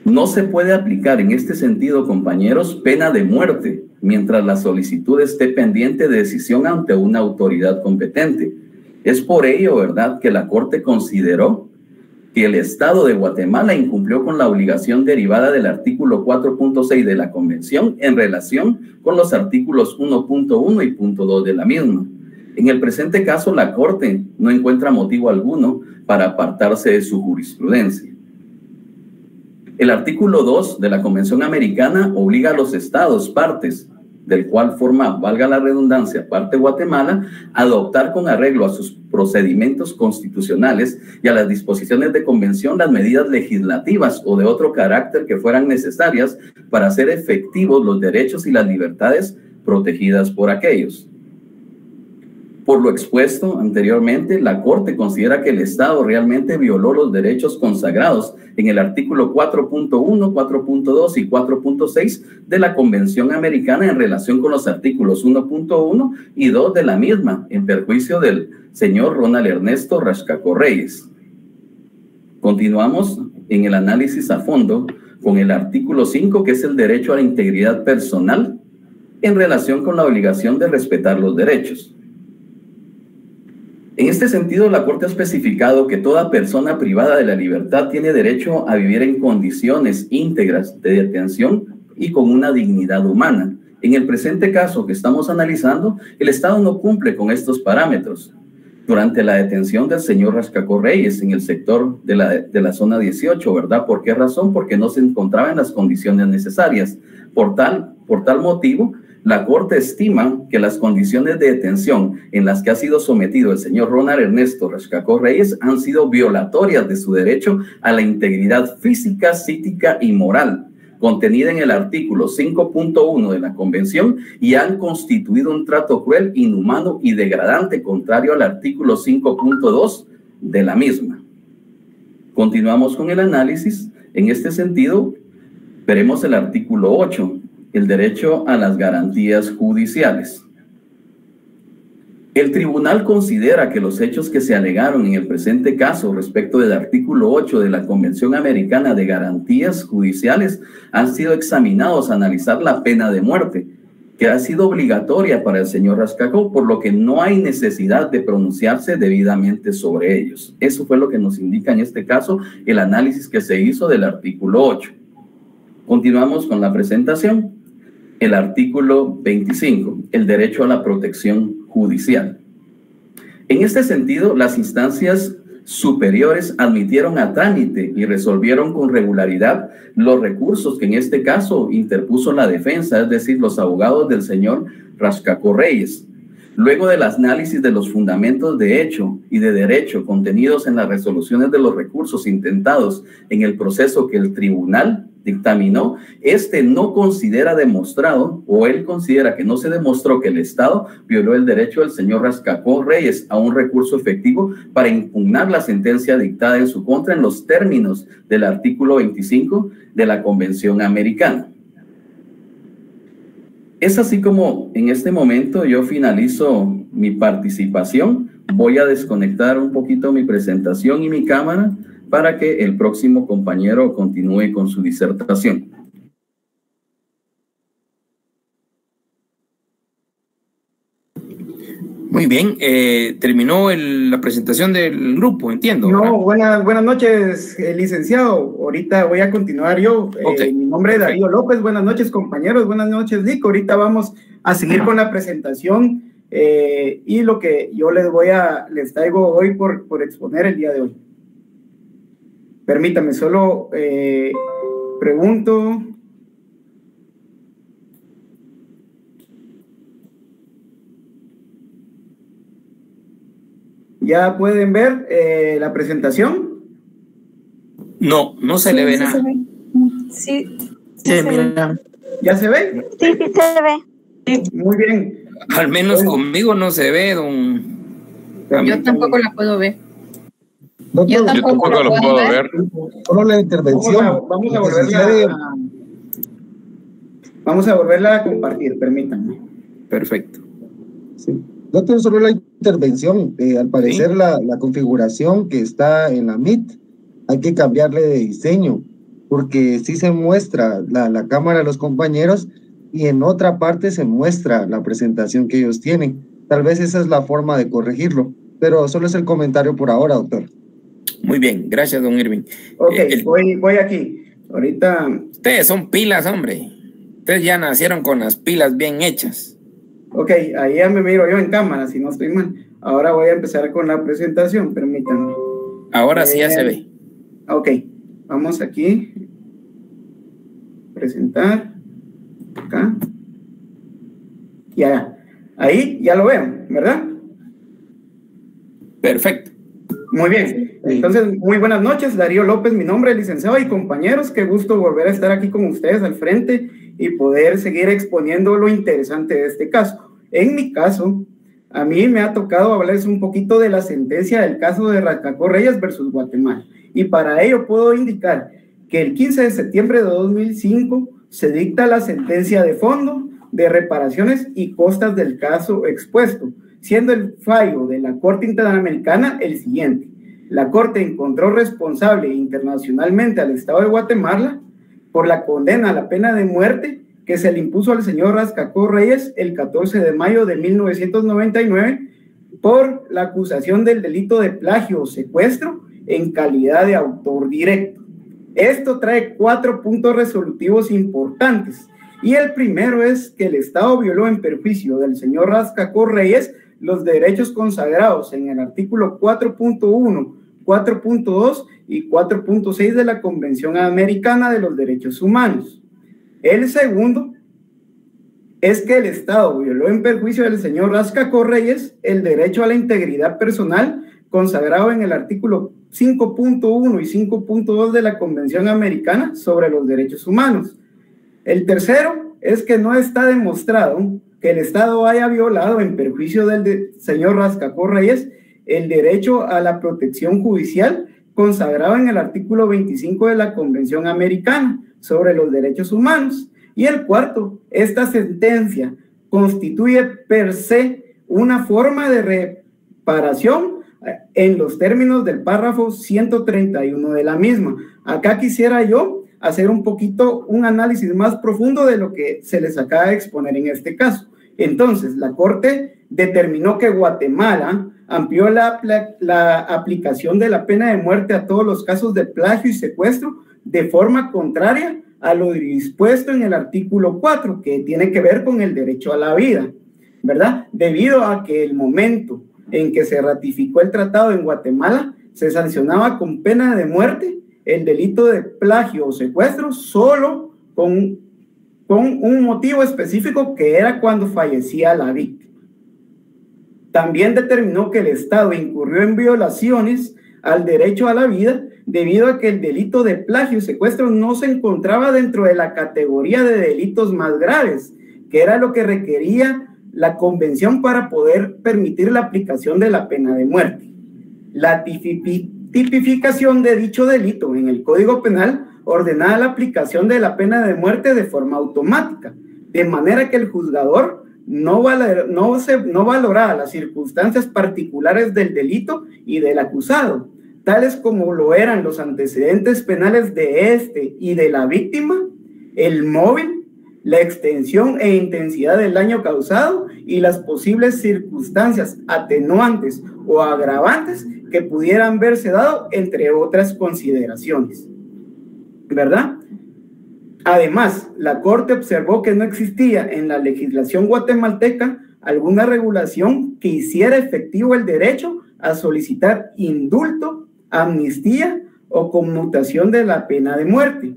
No se puede aplicar en este sentido, compañeros, pena de muerte mientras la solicitud esté pendiente de decisión ante una autoridad competente. Es por ello, ¿verdad?, que la Corte consideró que el Estado de Guatemala incumplió con la obligación derivada del artículo 4.6 de la Convención en relación con los artículos 1.1 y .2 de la misma. En el presente caso, la Corte no encuentra motivo alguno para apartarse de su jurisprudencia. El artículo 2 de la Convención Americana obliga a los estados partes, del cual forma, valga la redundancia, parte Guatemala, a adoptar con arreglo a sus procedimientos constitucionales y a las disposiciones de convención las medidas legislativas o de otro carácter que fueran necesarias para hacer efectivos los derechos y las libertades protegidas por aquellos. Por lo expuesto anteriormente, la Corte considera que el Estado realmente violó los derechos consagrados en el artículo 4.1, 4.2 y 4.6 de la Convención Americana en relación con los artículos 1.1 y 2 de la misma, en perjuicio del señor Ronald Ernesto Rascacó Reyes. Continuamos en el análisis a fondo con el artículo 5, que es el derecho a la integridad personal en relación con la obligación de respetar los derechos. En este sentido, la Corte ha especificado que toda persona privada de la libertad tiene derecho a vivir en condiciones íntegras de detención y con una dignidad humana. En el presente caso que estamos analizando, el Estado no cumple con estos parámetros. Durante la detención del señor Rascacó Reyes en el sector de la zona 18, ¿verdad? ¿Por qué razón? Porque no se encontraba en las condiciones necesarias. Por tal motivo, la Corte estima que las condiciones de detención en las que ha sido sometido el señor Ronald Ernesto Rascacó Reyes han sido violatorias de su derecho a la integridad física, psíquica y moral, contenida en el artículo 5.1 de la Convención y han constituido un trato cruel, inhumano y degradante contrario al artículo 5.2 de la misma. Continuamos con el análisis. En este sentido, veremos el artículo 8, el derecho a las garantías judiciales. El tribunal considera que los hechos que se alegaron en el presente caso respecto del artículo 8 de la Convención Americana de Garantías Judiciales han sido examinados a analizar la pena de muerte, que ha sido obligatoria para el señor Rascacó, por lo que no hay necesidad de pronunciarse debidamente sobre ellos. Eso fue lo que nos indica en este caso el análisis que se hizo del artículo 8. Continuamos con la presentación. El artículo 25, el derecho a la protección judicial. En este sentido, las instancias superiores admitieron a trámite y resolvieron con regularidad los recursos que en este caso interpuso la defensa, es decir, los abogados del señor Rascacó Reyes. Luego del análisis de los fundamentos de hecho y de derecho contenidos en las resoluciones de los recursos intentados en el proceso que el tribunal dictaminó, este no considera demostrado, o él considera que no se demostró que el Estado violó el derecho del señor Rascacó Reyes a un recurso efectivo para impugnar la sentencia dictada en su contra en los términos del artículo 25 de la Convención Americana. Es así como en este momento yo finalizo mi participación. Voy a desconectar un poquito mi presentación y mi cámara para que el próximo compañero continúe con su disertación. Muy bien, terminó la presentación del grupo, entiendo. No, buenas noches, licenciado. Ahorita voy a continuar yo. Okay. Mi nombre es Darío López. Buenas noches, compañeros. Buenas noches, Lico. Ahorita vamos a seguir con la presentación y lo que yo les traigo hoy por exponer el día de hoy. Permítame, solo pregunto. ¿Ya pueden ver la presentación? No, no se le ve nada. Sí, mira. ¿Ya se ve? Sí, sí se ve. Muy bien. Al menos conmigo no se ve, don. Yo tampoco la puedo ver. Doctor, Yo tampoco lo puedo ver. Solo la intervención. Vamos a volverla a compartir, permítanme. Perfecto. Sí. Doctor, solo la intervención. Al parecer, ¿sí? la configuración que está en la Meet, hay que cambiarle de diseño, porque sí se muestra la cámara de los compañeros y en otra parte se muestra la presentación que ellos tienen. Tal vez esa es la forma de corregirlo, pero solo es el comentario por ahora, doctor. Muy bien, gracias, don Irving. Ok, voy aquí. Ahorita... Ustedes son pilas, hombre. Ustedes ya nacieron con las pilas bien hechas. Ok, ahí ya me miro yo en cámara, si no estoy mal. Ahora voy a empezar con la presentación, permítanme. Ahora sí ya se ve. Ok, vamos aquí. Presentar. Acá. Ya. Ahí ya lo veo, ¿verdad? Perfecto. Muy bien. Entonces, muy buenas noches. Darío López, mi nombre, licenciado y compañeros. Qué gusto volver a estar aquí con ustedes al frente y poder seguir exponiendo lo interesante de este caso. En mi caso, a mí me ha tocado hablarles un poquito de la sentencia del caso de Rascacó Reyes versus Guatemala. Y para ello puedo indicar que el 15 de septiembre de 2005 se dicta la sentencia de fondo de reparaciones y costas del caso expuesto, siendo el fallo de la Corte Interamericana el siguiente. La Corte encontró responsable internacionalmente al Estado de Guatemala por la condena a la pena de muerte que se le impuso al señor Rascacó Reyes el 14 de mayo de 1999 por la acusación del delito de plagio o secuestro en calidad de autor directo. Esto trae 4 puntos resolutivos importantes, y el primero es que el Estado violó en perjuicio del señor Rascacó Reyes los derechos consagrados en el artículo 4.1, 4.2 y 4.6 de la Convención Americana de los Derechos Humanos. El segundo es que el Estado violó en perjuicio del señor Rascacó Reyes el derecho a la integridad personal consagrado en el artículo 5.1 y 5.2 de la Convención Americana sobre los Derechos Humanos. El tercero es que no está demostrado que el Estado haya violado en perjuicio del señor Rascacó Reyes el derecho a la protección judicial consagrado en el artículo 25 de la Convención Americana sobre los Derechos Humanos. Y el cuarto, esta sentencia constituye per se una forma de reparación en los términos del párrafo 131 de la misma. Acá quisiera yo hacer un poquito un análisis más profundo de lo que se les acaba de exponer en este caso. Entonces, la Corte determinó que Guatemala amplió la aplicación de la pena de muerte a todos los casos de plagio y secuestro de forma contraria a lo dispuesto en el artículo 4, que tiene que ver con el derecho a la vida, ¿verdad? Debido a que el momento en que se ratificó el tratado en Guatemala, se sancionaba con pena de muerte el delito de plagio o secuestro solo con un motivo específico, que era cuando fallecía la víctima. También determinó que el Estado incurrió en violaciones al derecho a la vida debido a que el delito de plagio y secuestro no se encontraba dentro de la categoría de delitos más graves, que era lo que requería la Convención para poder permitir la aplicación de la pena de muerte. La tipificación de dicho delito en el Código Penal ordenaba la aplicación de la pena de muerte de forma automática, de manera que el juzgador no valoraba las circunstancias particulares del delito y del acusado, tales como lo eran los antecedentes penales de este y de la víctima, el móvil, la extensión e intensidad del daño causado y las posibles circunstancias atenuantes o agravantes que pudieran verse dado, entre otras consideraciones, ¿verdad? Además, la Corte observó que no existía en la legislación guatemalteca alguna regulación que hiciera efectivo el derecho a solicitar indulto, amnistía o conmutación de la pena de muerte.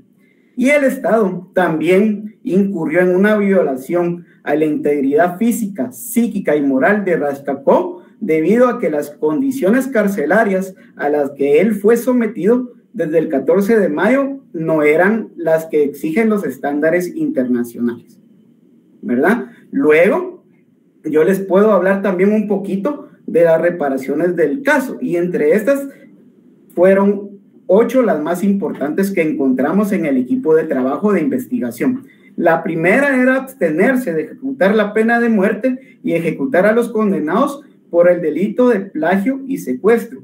Y el Estado también incurrió en una violación a la integridad física, psíquica y moral de Rascacó, debido a que las condiciones carcelarias a las que él fue sometido desde el 14 de mayo no eran las que exigen los estándares internacionales, ¿verdad? Luego, yo les puedo hablar también un poquito de las reparaciones del caso, y entre estas fueron 8 las más importantes que encontramos en el equipo de trabajo de investigación. La primera era abstenerse de ejecutar la pena de muerte y ejecutar a los condenados por el delito de plagio y secuestro.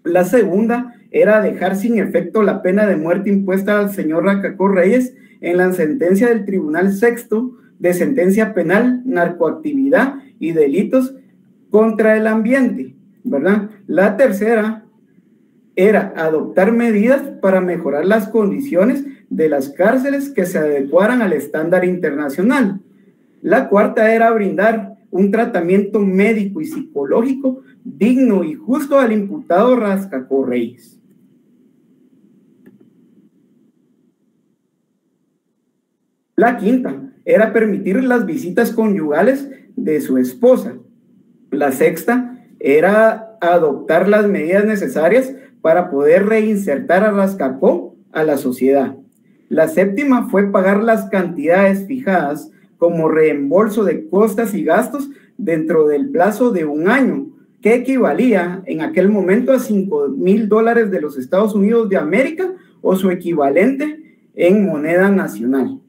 La segunda era dejar sin efecto la pena de muerte impuesta al señor Rascacó Reyes en la sentencia del Tribunal Sexto de Sentencia Penal, Narcoactividad y Delitos contra el Ambiente, ¿verdad? La tercera era adoptar medidas para mejorar las condiciones de las cárceles que se adecuaran al estándar internacional. La cuarta era brindar un tratamiento médico y psicológico digno y justo al imputado Rascacó Reyes. La quinta era permitir las visitas conyugales de su esposa. La sexta era adoptar las medidas necesarias para poder reinsertar a Rascacó a la sociedad. La séptima fue pagar las cantidades fijadas como reembolso de costas y gastos dentro del plazo de 1 año, que equivalía en aquel momento a $5,000 de los Estados Unidos de América o su equivalente en moneda nacional.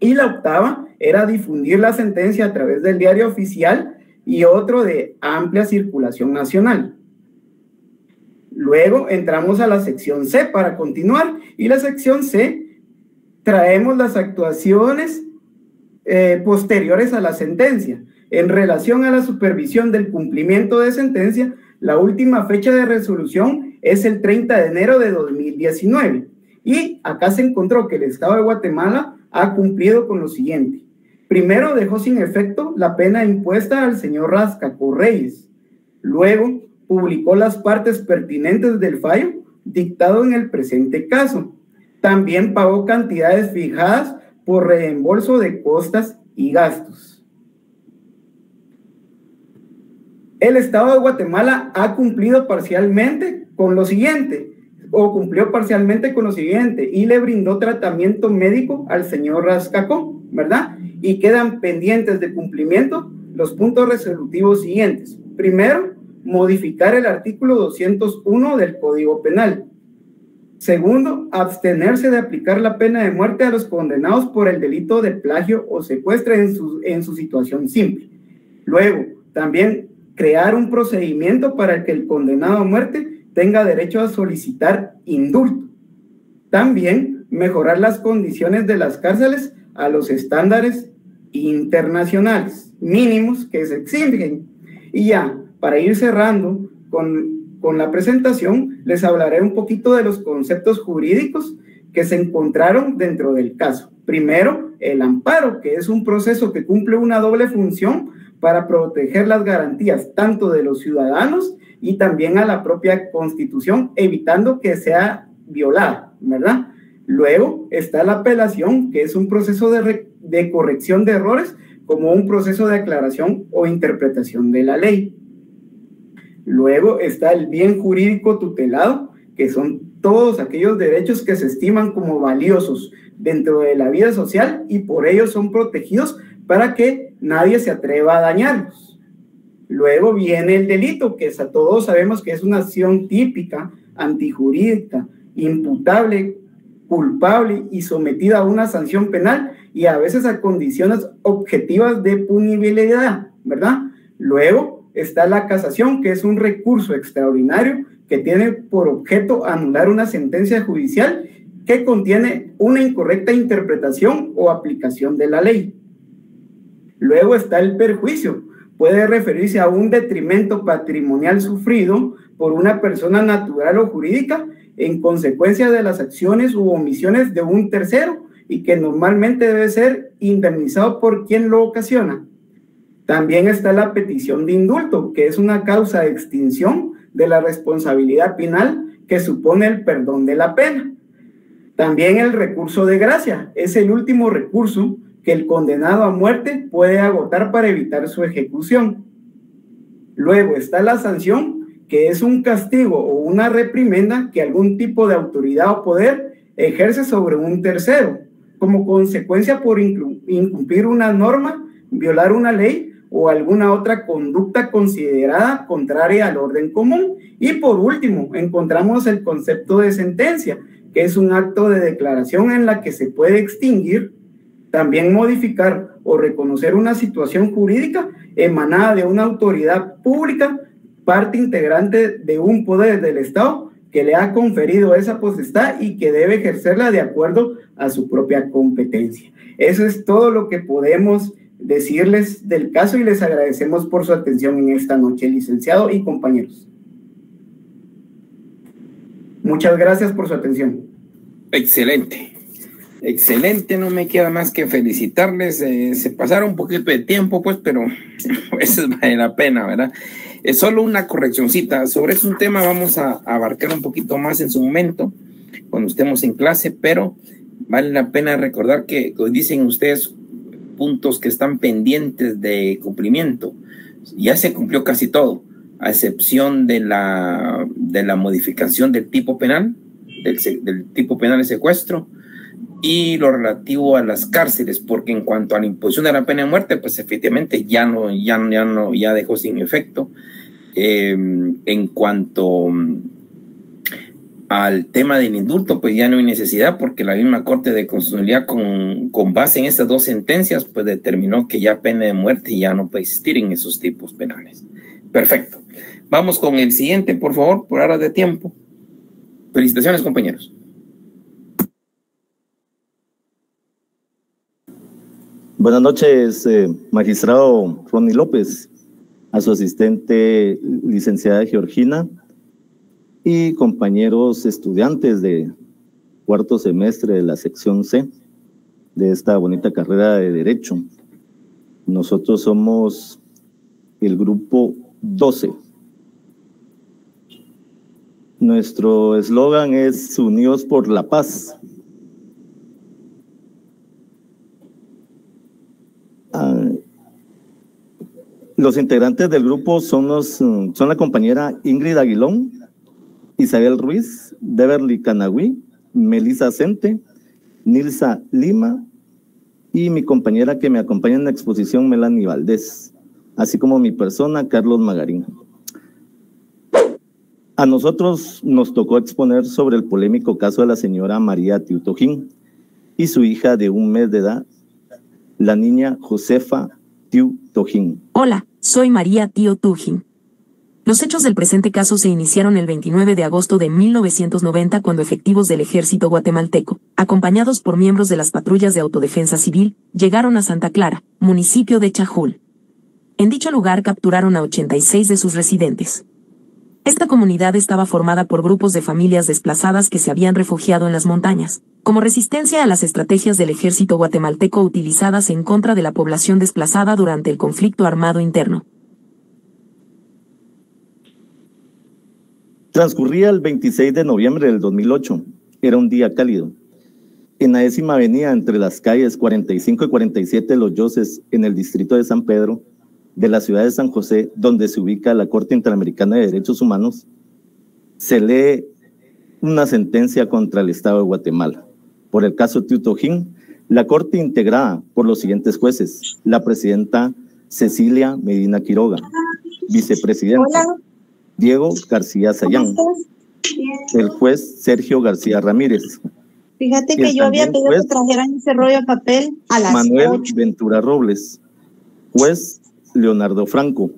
Y la octava era difundir la sentencia a través del diario oficial y otro de amplia circulación nacional. Luego entramos a la sección C para continuar, y la sección C traemos las actuaciones posteriores a la sentencia. En relación a la supervisión del cumplimiento de sentencia, la última fecha de resolución es el 30 de enero de 2019. Y acá se encontró que el Estado de Guatemala ha cumplido con lo siguiente. Primero, dejó sin efecto la pena impuesta al señor Rascacó Reyes. Luego, publicó las partes pertinentes del fallo dictado en el presente caso. También pagó cantidades fijadas por reembolso de costas y gastos. El Estado de Guatemala ha cumplido parcialmente con lo siguiente. o cumplió parcialmente con lo siguiente y le brindó tratamiento médico al señor Rascacó, ¿verdad? Y quedan pendientes de cumplimiento los puntos resolutivos siguientes. Primero, modificar el artículo 201 del Código Penal. Segundo, abstenerse de aplicar la pena de muerte a los condenados por el delito de plagio o secuestro en su situación simple. Luego, también crear un procedimiento para que el condenado a muerte tenga derecho a solicitar indulto. También mejorar las condiciones de las cárceles a los estándares internacionales mínimos que se exigen. Y ya, para ir cerrando con la presentación, les hablaré un poquito de los conceptos jurídicos que se encontraron dentro del caso. Primero, el amparo, que es un proceso que cumple una doble función para proteger las garantías tanto de los ciudadanos y también a la propia Constitución, evitando que sea violada, ¿verdad? Luego está la apelación, que es un proceso de corrección de errores como un proceso de aclaración o interpretación de la ley. Luego está el bien jurídico tutelado, que son todos aquellos derechos que se estiman como valiosos dentro de la vida social y por ello son protegidos para que nadie se atreva a dañarlos. Luego viene el delito, que todos sabemos que es una acción típica, antijurídica, imputable, culpable y sometida a una sanción penal y a veces a condiciones objetivas de punibilidad, ¿verdad? Luego está la casación, que es un recurso extraordinario que tiene por objeto anular una sentencia judicial que contiene una incorrecta interpretación o aplicación de la ley. Luego está el perjuicio. Puede referirse a un detrimento patrimonial sufrido por una persona natural o jurídica en consecuencia de las acciones u omisiones de un tercero y que normalmente debe ser indemnizado por quien lo ocasiona. También está la petición de indulto, que es una causa de extinción de la responsabilidad penal que supone el perdón de la pena. También el recurso de gracia es el último recurso que el condenado a muerte puede agotar para evitar su ejecución. Luego está la sanción, que es un castigo o una reprimenda que algún tipo de autoridad o poder ejerce sobre un tercero, como consecuencia por incumplir una norma, violar una ley o alguna otra conducta considerada contraria al orden común. Y por último, encontramos el concepto de sentencia, que es un acto de declaración en la que se puede extinguir, también modificar o reconocer una situación jurídica emanada de una autoridad pública, parte integrante de un poder del Estado que le ha conferido esa potestad y que debe ejercerla de acuerdo a su propia competencia. Eso es todo lo que podemos decirles del caso y les agradecemos por su atención en esta noche, licenciado y compañeros. Muchas gracias por su atención. Excelente. Excelente, no me queda más que felicitarles. Se pasaron un poquito de tiempo, pues, pero eso vale la pena, ¿verdad? Es solo una correccioncita. Sobre ese tema vamos a abarcar un poquito más en su momento, cuando estemos en clase, pero vale la pena recordar que dicen ustedes puntos que están pendientes de cumplimiento. Ya se cumplió casi todo, a excepción de la modificación del tipo penal, del tipo penal de secuestro, y lo relativo a las cárceles, porque en cuanto a la imposición de la pena de muerte, pues efectivamente ya dejó sin efecto. En cuanto al tema del indulto, pues ya no hay necesidad, porque la misma Corte de Constitucionalidad con base en estas dos sentencias, pues determinó que ya pena de muerte ya no puede existir en esos tipos penales. Perfecto. Vamos con el siguiente, por favor, por horas de tiempo. Felicitaciones, compañeros. Buenas noches, magistrado Ronnie López, a su asistente, licenciada Georgina, y compañeros estudiantes de cuarto semestre de la sección C de esta bonita carrera de Derecho. Nosotros somos el grupo 12. Nuestro eslogan es Unidos por la Paz. Los integrantes del grupo son la compañera Ingrid Aguilón, Isabel Ruiz, Beverly Canagüí, Melissa Cente, Nilsa Lima y mi compañera que me acompaña en la exposición, Melanie Valdés, así como mi persona, Carlos Magarín. A nosotros nos tocó exponer sobre el polémico caso de la señora María Tiu Tojín y su hija de 1 mes de edad, la niña Josefa Tiu Tojín. Hola, soy María Tiu Tojín. Los hechos del presente caso se iniciaron el 29 de agosto de 1990 cuando efectivos del ejército guatemalteco, acompañados por miembros de las patrullas de autodefensa civil, llegaron a Santa Clara, municipio de Chajul. En dicho lugar capturaron a 86 de sus residentes. Esta comunidad estaba formada por grupos de familias desplazadas que se habían refugiado en las montañas, como resistencia a las estrategias del ejército guatemalteco utilizadas en contra de la población desplazada durante el conflicto armado interno. Transcurría el 26 de noviembre del 2008. Era un día cálido. En la 10ª avenida entre las calles 45 y 47 de Los Yoses, en el distrito de San Pedro, de la ciudad de San José, donde se ubica la Corte Interamericana de Derechos Humanos, se lee una sentencia contra el Estado de Guatemala. Por el caso Tiu Tojín, la Corte integrada por los siguientes jueces: la presidenta Cecilia Medina Quiroga, vicepresidente Diego García Sayán, el juez Sergio García Ramírez. Fíjate que yo había pedido que trajeran ese rollo de papel a las Manuel 8. Ventura Robles, juez Leonardo Franco,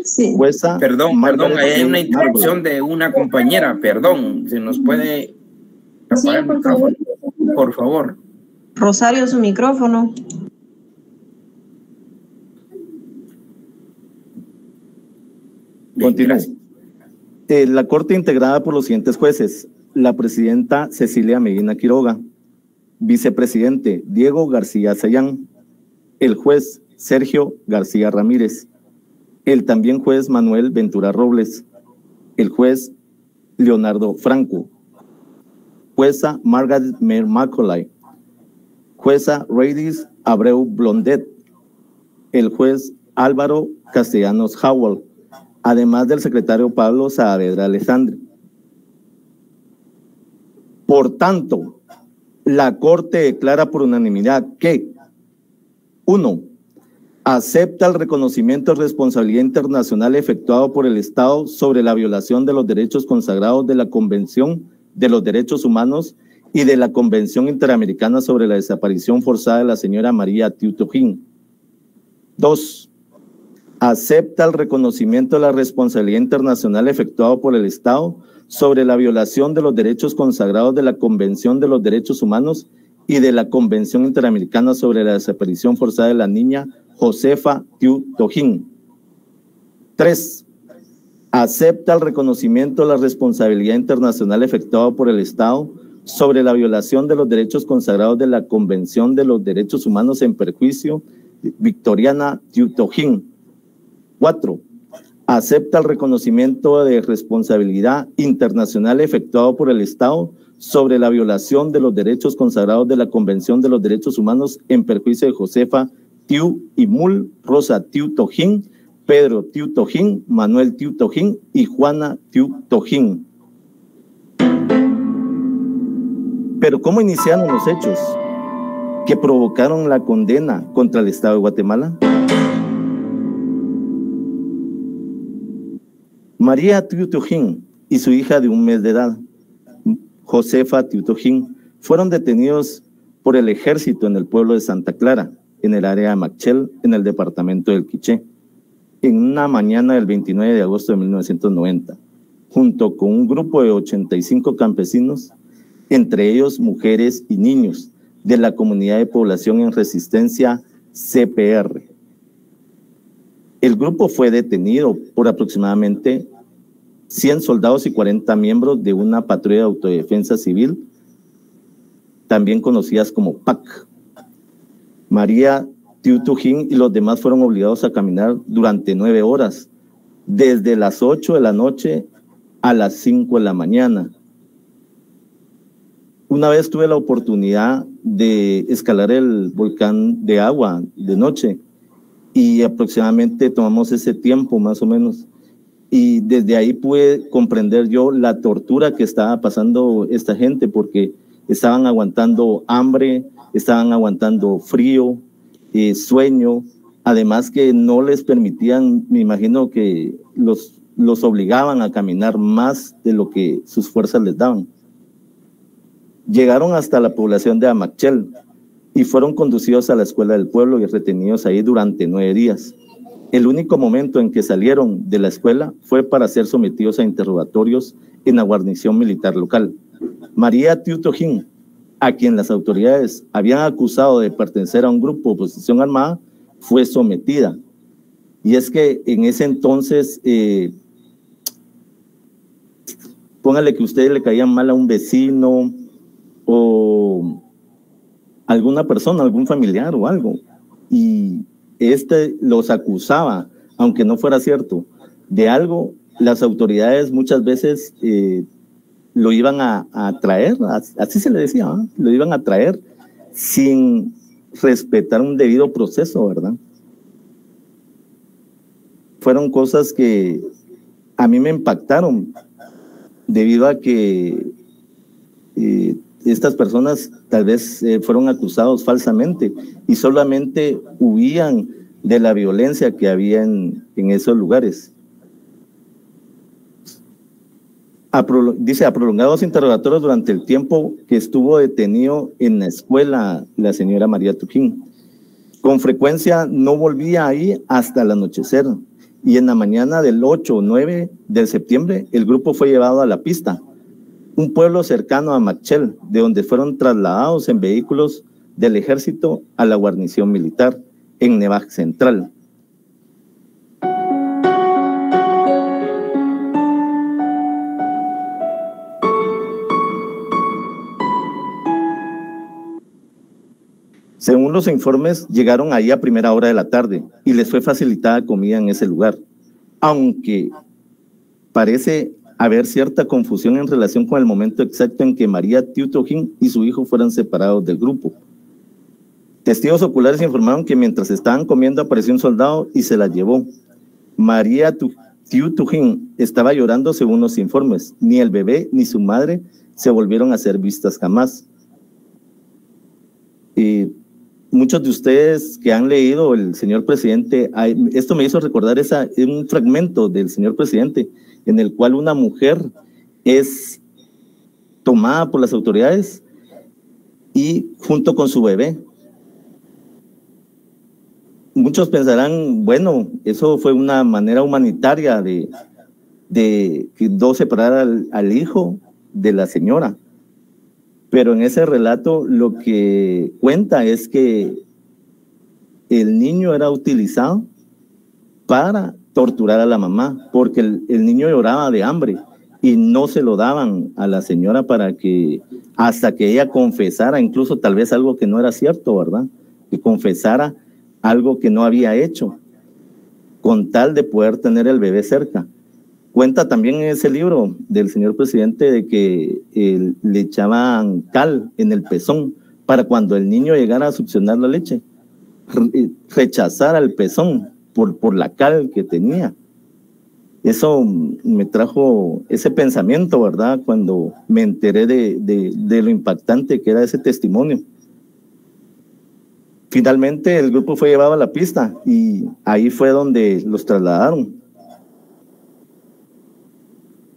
Sí. jueza Perdón, hay una interrupción Margaret. de una compañera, perdón, se nos puede apagar el micrófono, por favor. Rosario, su micrófono. Continúa. La Corte integrada por los siguientes jueces: la presidenta Cecilia Medina Quiroga, vicepresidente Diego García Sayán, el juez Sergio García Ramírez, el también juez Manuel Ventura Robles, el juez Leonardo Franco, jueza Margaret Macaulay, jueza Radis Abreu Blondet, el juez Álvaro Castellanos Howell, además del secretario Pablo Saavedra Alessandri. Por tanto, la Corte declara por unanimidad que 1. Acepta el reconocimiento de responsabilidad internacional efectuado por el Estado sobre la violación de los derechos consagrados de la Convención de los Derechos Humanos y de la Convención Interamericana sobre la Desaparición Forzada de la señora María Tiu Tojín. 2. Acepta el reconocimiento de la responsabilidad internacional efectuado por el Estado sobre la violación de los derechos consagrados de la Convención de los Derechos Humanos y de la Convención Interamericana sobre la Desaparición Forzada de la niña Josefa Tiu Tojín. 3. Acepta el reconocimiento de la responsabilidad internacional efectuado por el Estado sobre la violación de los derechos consagrados de la Convención de los Derechos Humanos en perjuicio de Victoriana Tiu Tojín. 4. Acepta el reconocimiento de responsabilidad internacional efectuado por el Estado sobre la violación de los derechos consagrados de la Convención de los Derechos Humanos en perjuicio de Josefa Tiu Imul, Rosa Tiu Tojín, Pedro Tiu Tojín, Manuel Tiu Tojín y Juana Tiu Tojín. Pero ¿cómo iniciaron los hechos que provocaron la condena contra el Estado de Guatemala? María Tiu Tojín y su hija de 1 mes de edad, Josefa Tiu Tojín, fueron detenidos por el ejército en el pueblo de Santa Clara, en el área de Macchel, en el departamento del Quiché, en una mañana del 29 de agosto de 1990, junto con un grupo de 85 campesinos, entre ellos mujeres y niños, de la comunidad de población en resistencia CPR. El grupo fue detenido por aproximadamente 100 soldados y 40 miembros de una patrulla de autodefensa civil, también conocidas como PAC. María Tiu Tojín y los demás fueron obligados a caminar durante 9 horas, desde las 8 de la noche a las 5 de la mañana. Una vez tuve la oportunidad de escalar el volcán de agua de noche y aproximadamente tomamos ese tiempo más o menos. Y desde ahí pude comprender yo la tortura que estaba pasando esta gente, porque estaban aguantando hambre, estaban aguantando frío, sueño, además que no les permitían, me imagino que los obligaban a caminar más de lo que sus fuerzas les daban. Llegaron hasta la población de Amachel y fueron conducidos a la escuela del pueblo y retenidos ahí durante 9 días. El único momento en que salieron de la escuela fue para ser sometidos a interrogatorios en la guarnición militar local. María Tiutojín, a quien las autoridades habían acusado de pertenecer a un grupo de oposición armada, fue sometida. Y es que en ese entonces, póngale que a ustedes le caían mal a un vecino o alguna persona, algún familiar o algo, y los acusaba, aunque no fuera cierto, de algo, las autoridades muchas veces lo iban a traer, así se le decía, ¿eh? Lo iban a traer sin respetar un debido proceso, ¿verdad? Fueron cosas que a mí me impactaron debido a que estas personas tal vez fueron acusados falsamente y solamente huían de la violencia que había en esos lugares. Dice, a prolongados interrogatorios durante el tiempo que estuvo detenido en la escuela la señora María Tiutojín. Con frecuencia no volvía ahí hasta el anochecer, y en la mañana del 8 o 9 de septiembre el grupo fue llevado a La Pista, un pueblo cercano a Amachel, de donde fueron trasladados en vehículos del ejército a la guarnición militar en Nevaj Central. Según los informes, llegaron ahí a primera hora de la tarde y les fue facilitada comida en ese lugar, aunque parece haber cierta confusión en relación con el momento exacto en que María Tiutojín y su hijo fueron separados del grupo. Testigos oculares informaron que mientras estaban comiendo apareció un soldado y se la llevó. María Tiutojín estaba llorando según los informes. Ni el bebé ni su madre se volvieron a ser vistas jamás. Muchos de ustedes que han leído El Señor Presidente, esto me hizo recordar un fragmento del Señor Presidente en el cual una mujer es tomada por las autoridades y junto con su bebé. Muchos pensarán, bueno, eso fue una manera humanitaria de que no separar al hijo de la señora. Pero en ese relato lo que cuenta es que el niño era utilizado para torturar a la mamá, porque el niño lloraba de hambre y no se lo daban a la señora hasta que ella confesara, incluso tal vez algo que no era cierto, ¿verdad? Que confesara algo que no había hecho, con tal de poder tener el bebé cerca. Cuenta también en ese libro del Señor Presidente de que le echaban cal en el pezón para cuando el niño llegara a succionar la leche, rechazara el pezón por la cal que tenía. Eso me trajo ese pensamiento, ¿verdad? Cuando me enteré de lo impactante que era ese testimonio. Finalmente el grupo fue llevado a La Pista y ahí fue donde los trasladaron.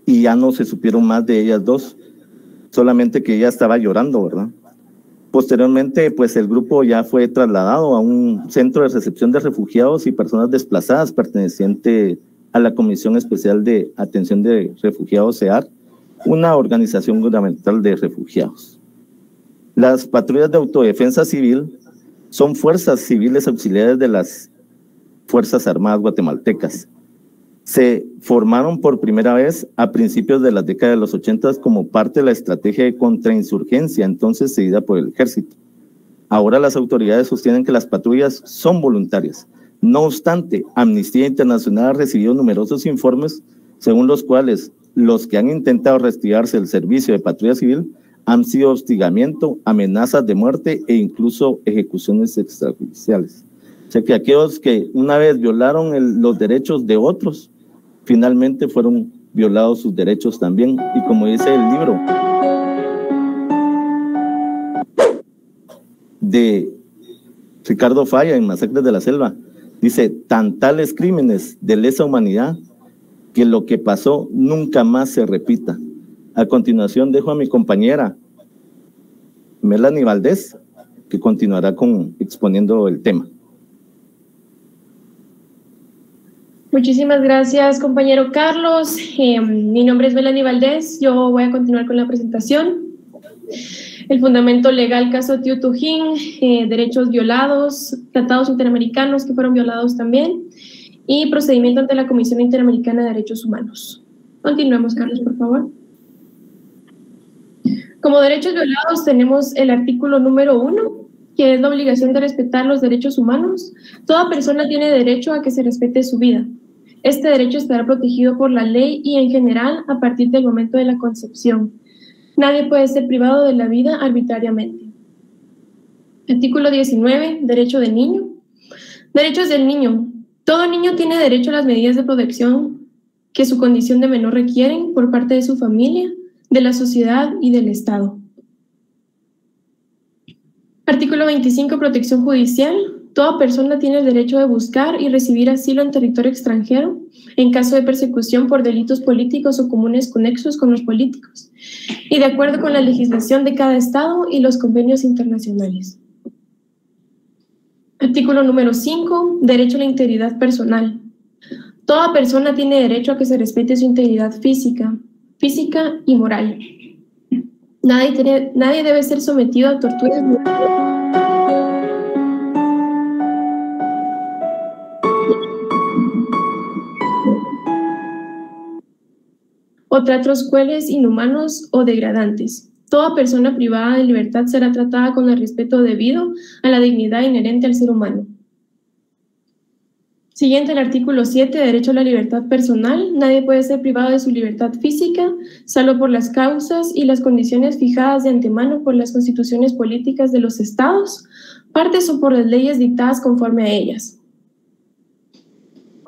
Y ya no se supieron más de ellas dos, solamente que ella estaba llorando, ¿verdad? Posteriormente, pues el grupo ya fue trasladado a un centro de recepción de refugiados y personas desplazadas perteneciente a la Comisión Especial de Atención de Refugiados, CEAR, una organización gubernamental de refugiados. Las patrullas de autodefensa civil son fuerzas civiles auxiliares de las Fuerzas Armadas guatemaltecas. Se formaron por primera vez a principios de la década de los 80 como parte de la estrategia de contrainsurgencia, entonces seguida por el ejército. Ahora las autoridades sostienen que las patrullas son voluntarias. No obstante, Amnistía Internacional ha recibido numerosos informes según los cuales los que han intentado retirarse del servicio de patrulla civil han sido hostigamiento, amenazas de muerte e incluso ejecuciones extrajudiciales. O sea que aquellos que una vez violaron los derechos de otros finalmente fueron violados sus derechos también. Y como dice el libro de Ricardo Falla en Masacres de la Selva, dice, tan tales crímenes de lesa humanidad que lo que pasó nunca más se repita. A continuación dejo a mi compañera Melanie Valdés, que continuará exponiendo el tema. Muchísimas gracias, compañero Carlos. Mi nombre es Melanie Valdés. Yo voy a continuar con la presentación. El fundamento legal, caso Tío Tujín, derechos violados, tratados interamericanos que fueron violados también, y procedimiento ante la Comisión Interamericana de Derechos Humanos. Continuemos, Carlos, por favor. Como derechos violados tenemos el artículo número 1, que es la obligación de respetar los derechos humanos. Toda persona tiene derecho a que se respete su vida. Este derecho estará protegido por la ley y en general a partir del momento de la concepción. Nadie puede ser privado de la vida arbitrariamente. Artículo 19, derecho del niño. Derechos del niño. Todo niño tiene derecho a las medidas de protección que su condición de menor requieren por parte de su familia, de la sociedad y del Estado. Artículo 25, protección judicial. Toda persona tiene el derecho de buscar y recibir asilo en territorio extranjero en caso de persecución por delitos políticos o comunes conexos con los políticos y de acuerdo con la legislación de cada Estado y los convenios internacionales. Artículo número 5, derecho a la integridad personal. Toda persona tiene derecho a que se respete su integridad física y moral. Nadie debe ser sometido a torturas o tratos crueles, inhumanos o degradantes. Toda persona privada de libertad será tratada con el respeto debido a la dignidad inherente al ser humano. Siguiente, el artículo 7, derecho a la libertad personal. Nadie puede ser privado de su libertad física, salvo por las causas y las condiciones fijadas de antemano por las constituciones políticas de los estados, partes o por las leyes dictadas conforme a ellas.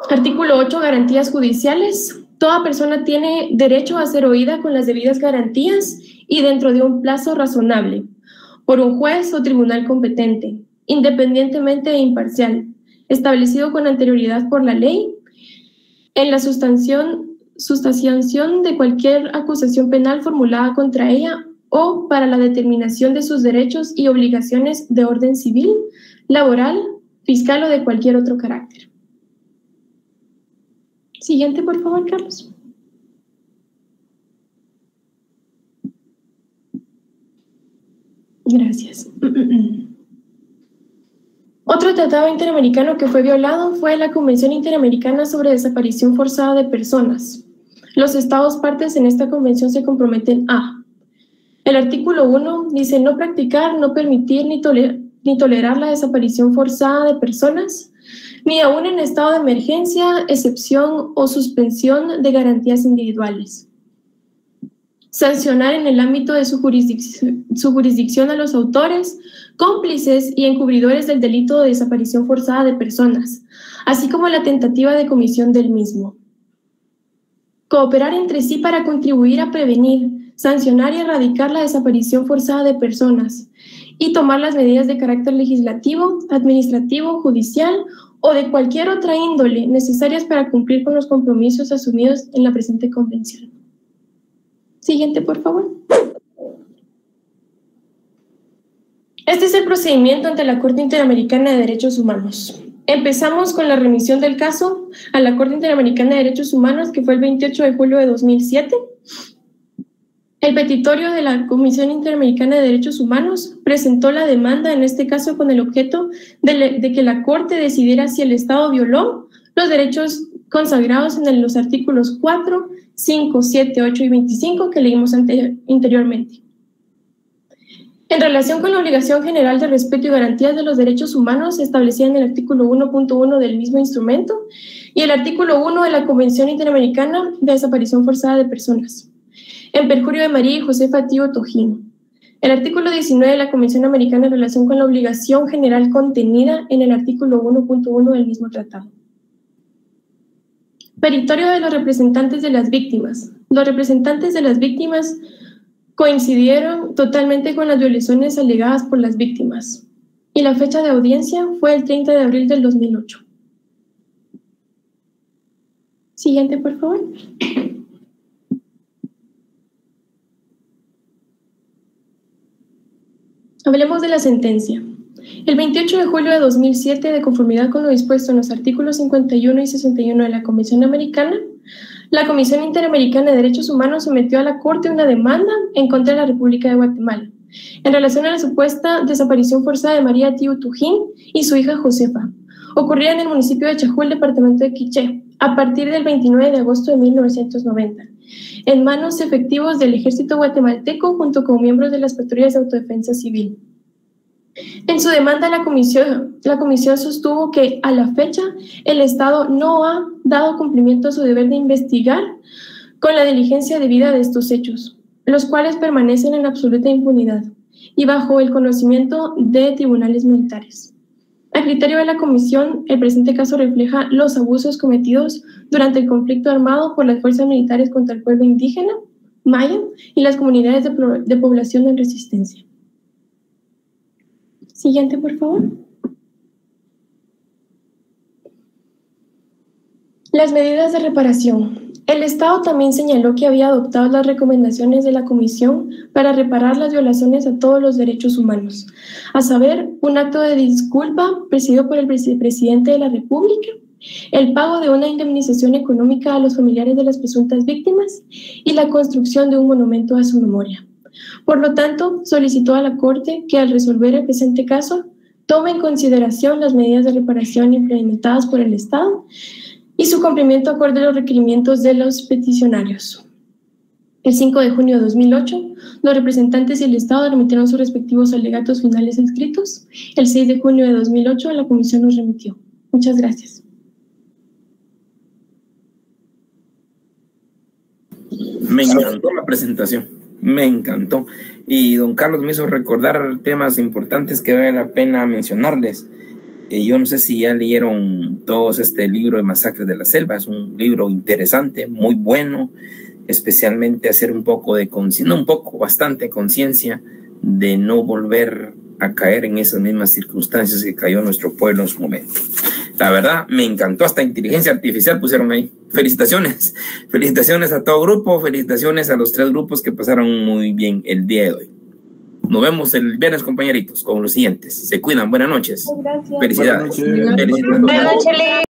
Artículo 8, garantías judiciales. Toda persona tiene derecho a ser oída con las debidas garantías y dentro de un plazo razonable, por un juez o tribunal competente, independientemente e imparcial, establecido con anterioridad por la ley, en la sustanciación de cualquier acusación penal formulada contra ella o para la determinación de sus derechos y obligaciones de orden civil, laboral, fiscal o de cualquier otro carácter. Siguiente, por favor, Carlos. Gracias. Otro tratado interamericano que fue violado fue la Convención Interamericana sobre Desaparición Forzada de Personas. Los estados partes en esta convención se comprometen a: el artículo 1 dice no practicar, no permitir ni tolerar la desaparición forzada de personas, ni aún en estado de emergencia, excepción o suspensión de garantías individuales. Sancionar en el ámbito de su jurisdicción a los autores, cómplices y encubridores del delito de desaparición forzada de personas, así como la tentativa de comisión del mismo. Cooperar entre sí para contribuir a prevenir, sancionar y erradicar la desaparición forzada de personas y tomar las medidas de carácter legislativo, administrativo, judicial o de cualquier otra índole necesarias para cumplir con los compromisos asumidos en la presente convención. Siguiente, por favor. Este es el procedimiento ante la Corte Interamericana de Derechos Humanos. Empezamos con la remisión del caso a la Corte Interamericana de Derechos Humanos, que fue el 28 de julio de 2007. El petitorio de la Comisión Interamericana de Derechos Humanos presentó la demanda, en este caso con el objeto de que la Corte decidiera si el Estado violó los derechos consagrados en los artículos 4, 5, 7, 8 y 25 que leímos anteriormente. En relación con la obligación general de respeto y garantías de los derechos humanos establecida en el artículo 1.1 del mismo instrumento y el artículo 1 de la Convención Interamericana de Desaparición Forzada de Personas, en perjurio de María y Josefa Tío Tujín. El artículo 19 de la Convención Americana en relación con la obligación general contenida en el artículo 1.1 del mismo tratado. Peritorio de los representantes de las víctimas. Los representantes de las víctimas coincidieron totalmente con las violaciones alegadas por las víctimas. Y la fecha de audiencia fue el 30 de abril del 2008. Siguiente, por favor. Hablemos de la sentencia. El 28 de julio de 2007, de conformidad con lo dispuesto en los artículos 51 y 61 de la Convención Americana, la Comisión Interamericana de Derechos Humanos sometió a la Corte una demanda en contra de la República de Guatemala en relación a la supuesta desaparición forzada de María Tío Tujín y su hija Josefa, ocurrida en el municipio de Chajul, departamento de Quiché, a partir del 29 de agosto de 1990, en manos efectivos del ejército guatemalteco junto con miembros de las patrullas de autodefensa civil. En su demanda, la comisión sostuvo que, a la fecha, el Estado no ha dado cumplimiento a su deber de investigar con la diligencia debida de estos hechos, los cuales permanecen en absoluta impunidad y bajo el conocimiento de tribunales militares. A criterio de la comisión, el presente caso refleja los abusos cometidos durante el conflicto armado por las fuerzas militares contra el pueblo indígena, maya y las comunidades de población en resistencia. Siguiente, por favor. Las medidas de reparación. El Estado también señaló que había adoptado las recomendaciones de la Comisión para reparar las violaciones a todos los derechos humanos, a saber, un acto de disculpa presidido por el presidente de la República, el pago de una indemnización económica a los familiares de las presuntas víctimas y la construcción de un monumento a su memoria. Por lo tanto, solicitó a la Corte que al resolver el presente caso tome en consideración las medidas de reparación implementadas por el Estado y su cumplimiento acorde a los requerimientos de los peticionarios. El 5 de junio de 2008, los representantes y el Estado remitieron sus respectivos alegatos finales escritos. El 6 de junio de 2008, la Comisión nos remitió. Muchas gracias. Me encantó la presentación, me encantó. Y don Carlos me hizo recordar temas importantes que vale la pena mencionarles. Yo no sé si ya leyeron todos este libro de Masacres de la Selva. Es un libro interesante, muy bueno, especialmente hacer un poco de conciencia, no un poco, bastante conciencia de no volver a caer en esas mismas circunstancias que cayó nuestro pueblo en su momento. La verdad, me encantó, hasta inteligencia artificial pusieron ahí. Felicitaciones, felicitaciones a todo grupo, felicitaciones a los 3 grupos que pasaron muy bien el día de hoy. Nos vemos el viernes, compañeritos, con los siguientes. Se cuidan, buenas noches. Gracias. Felicidades. Buenas noches.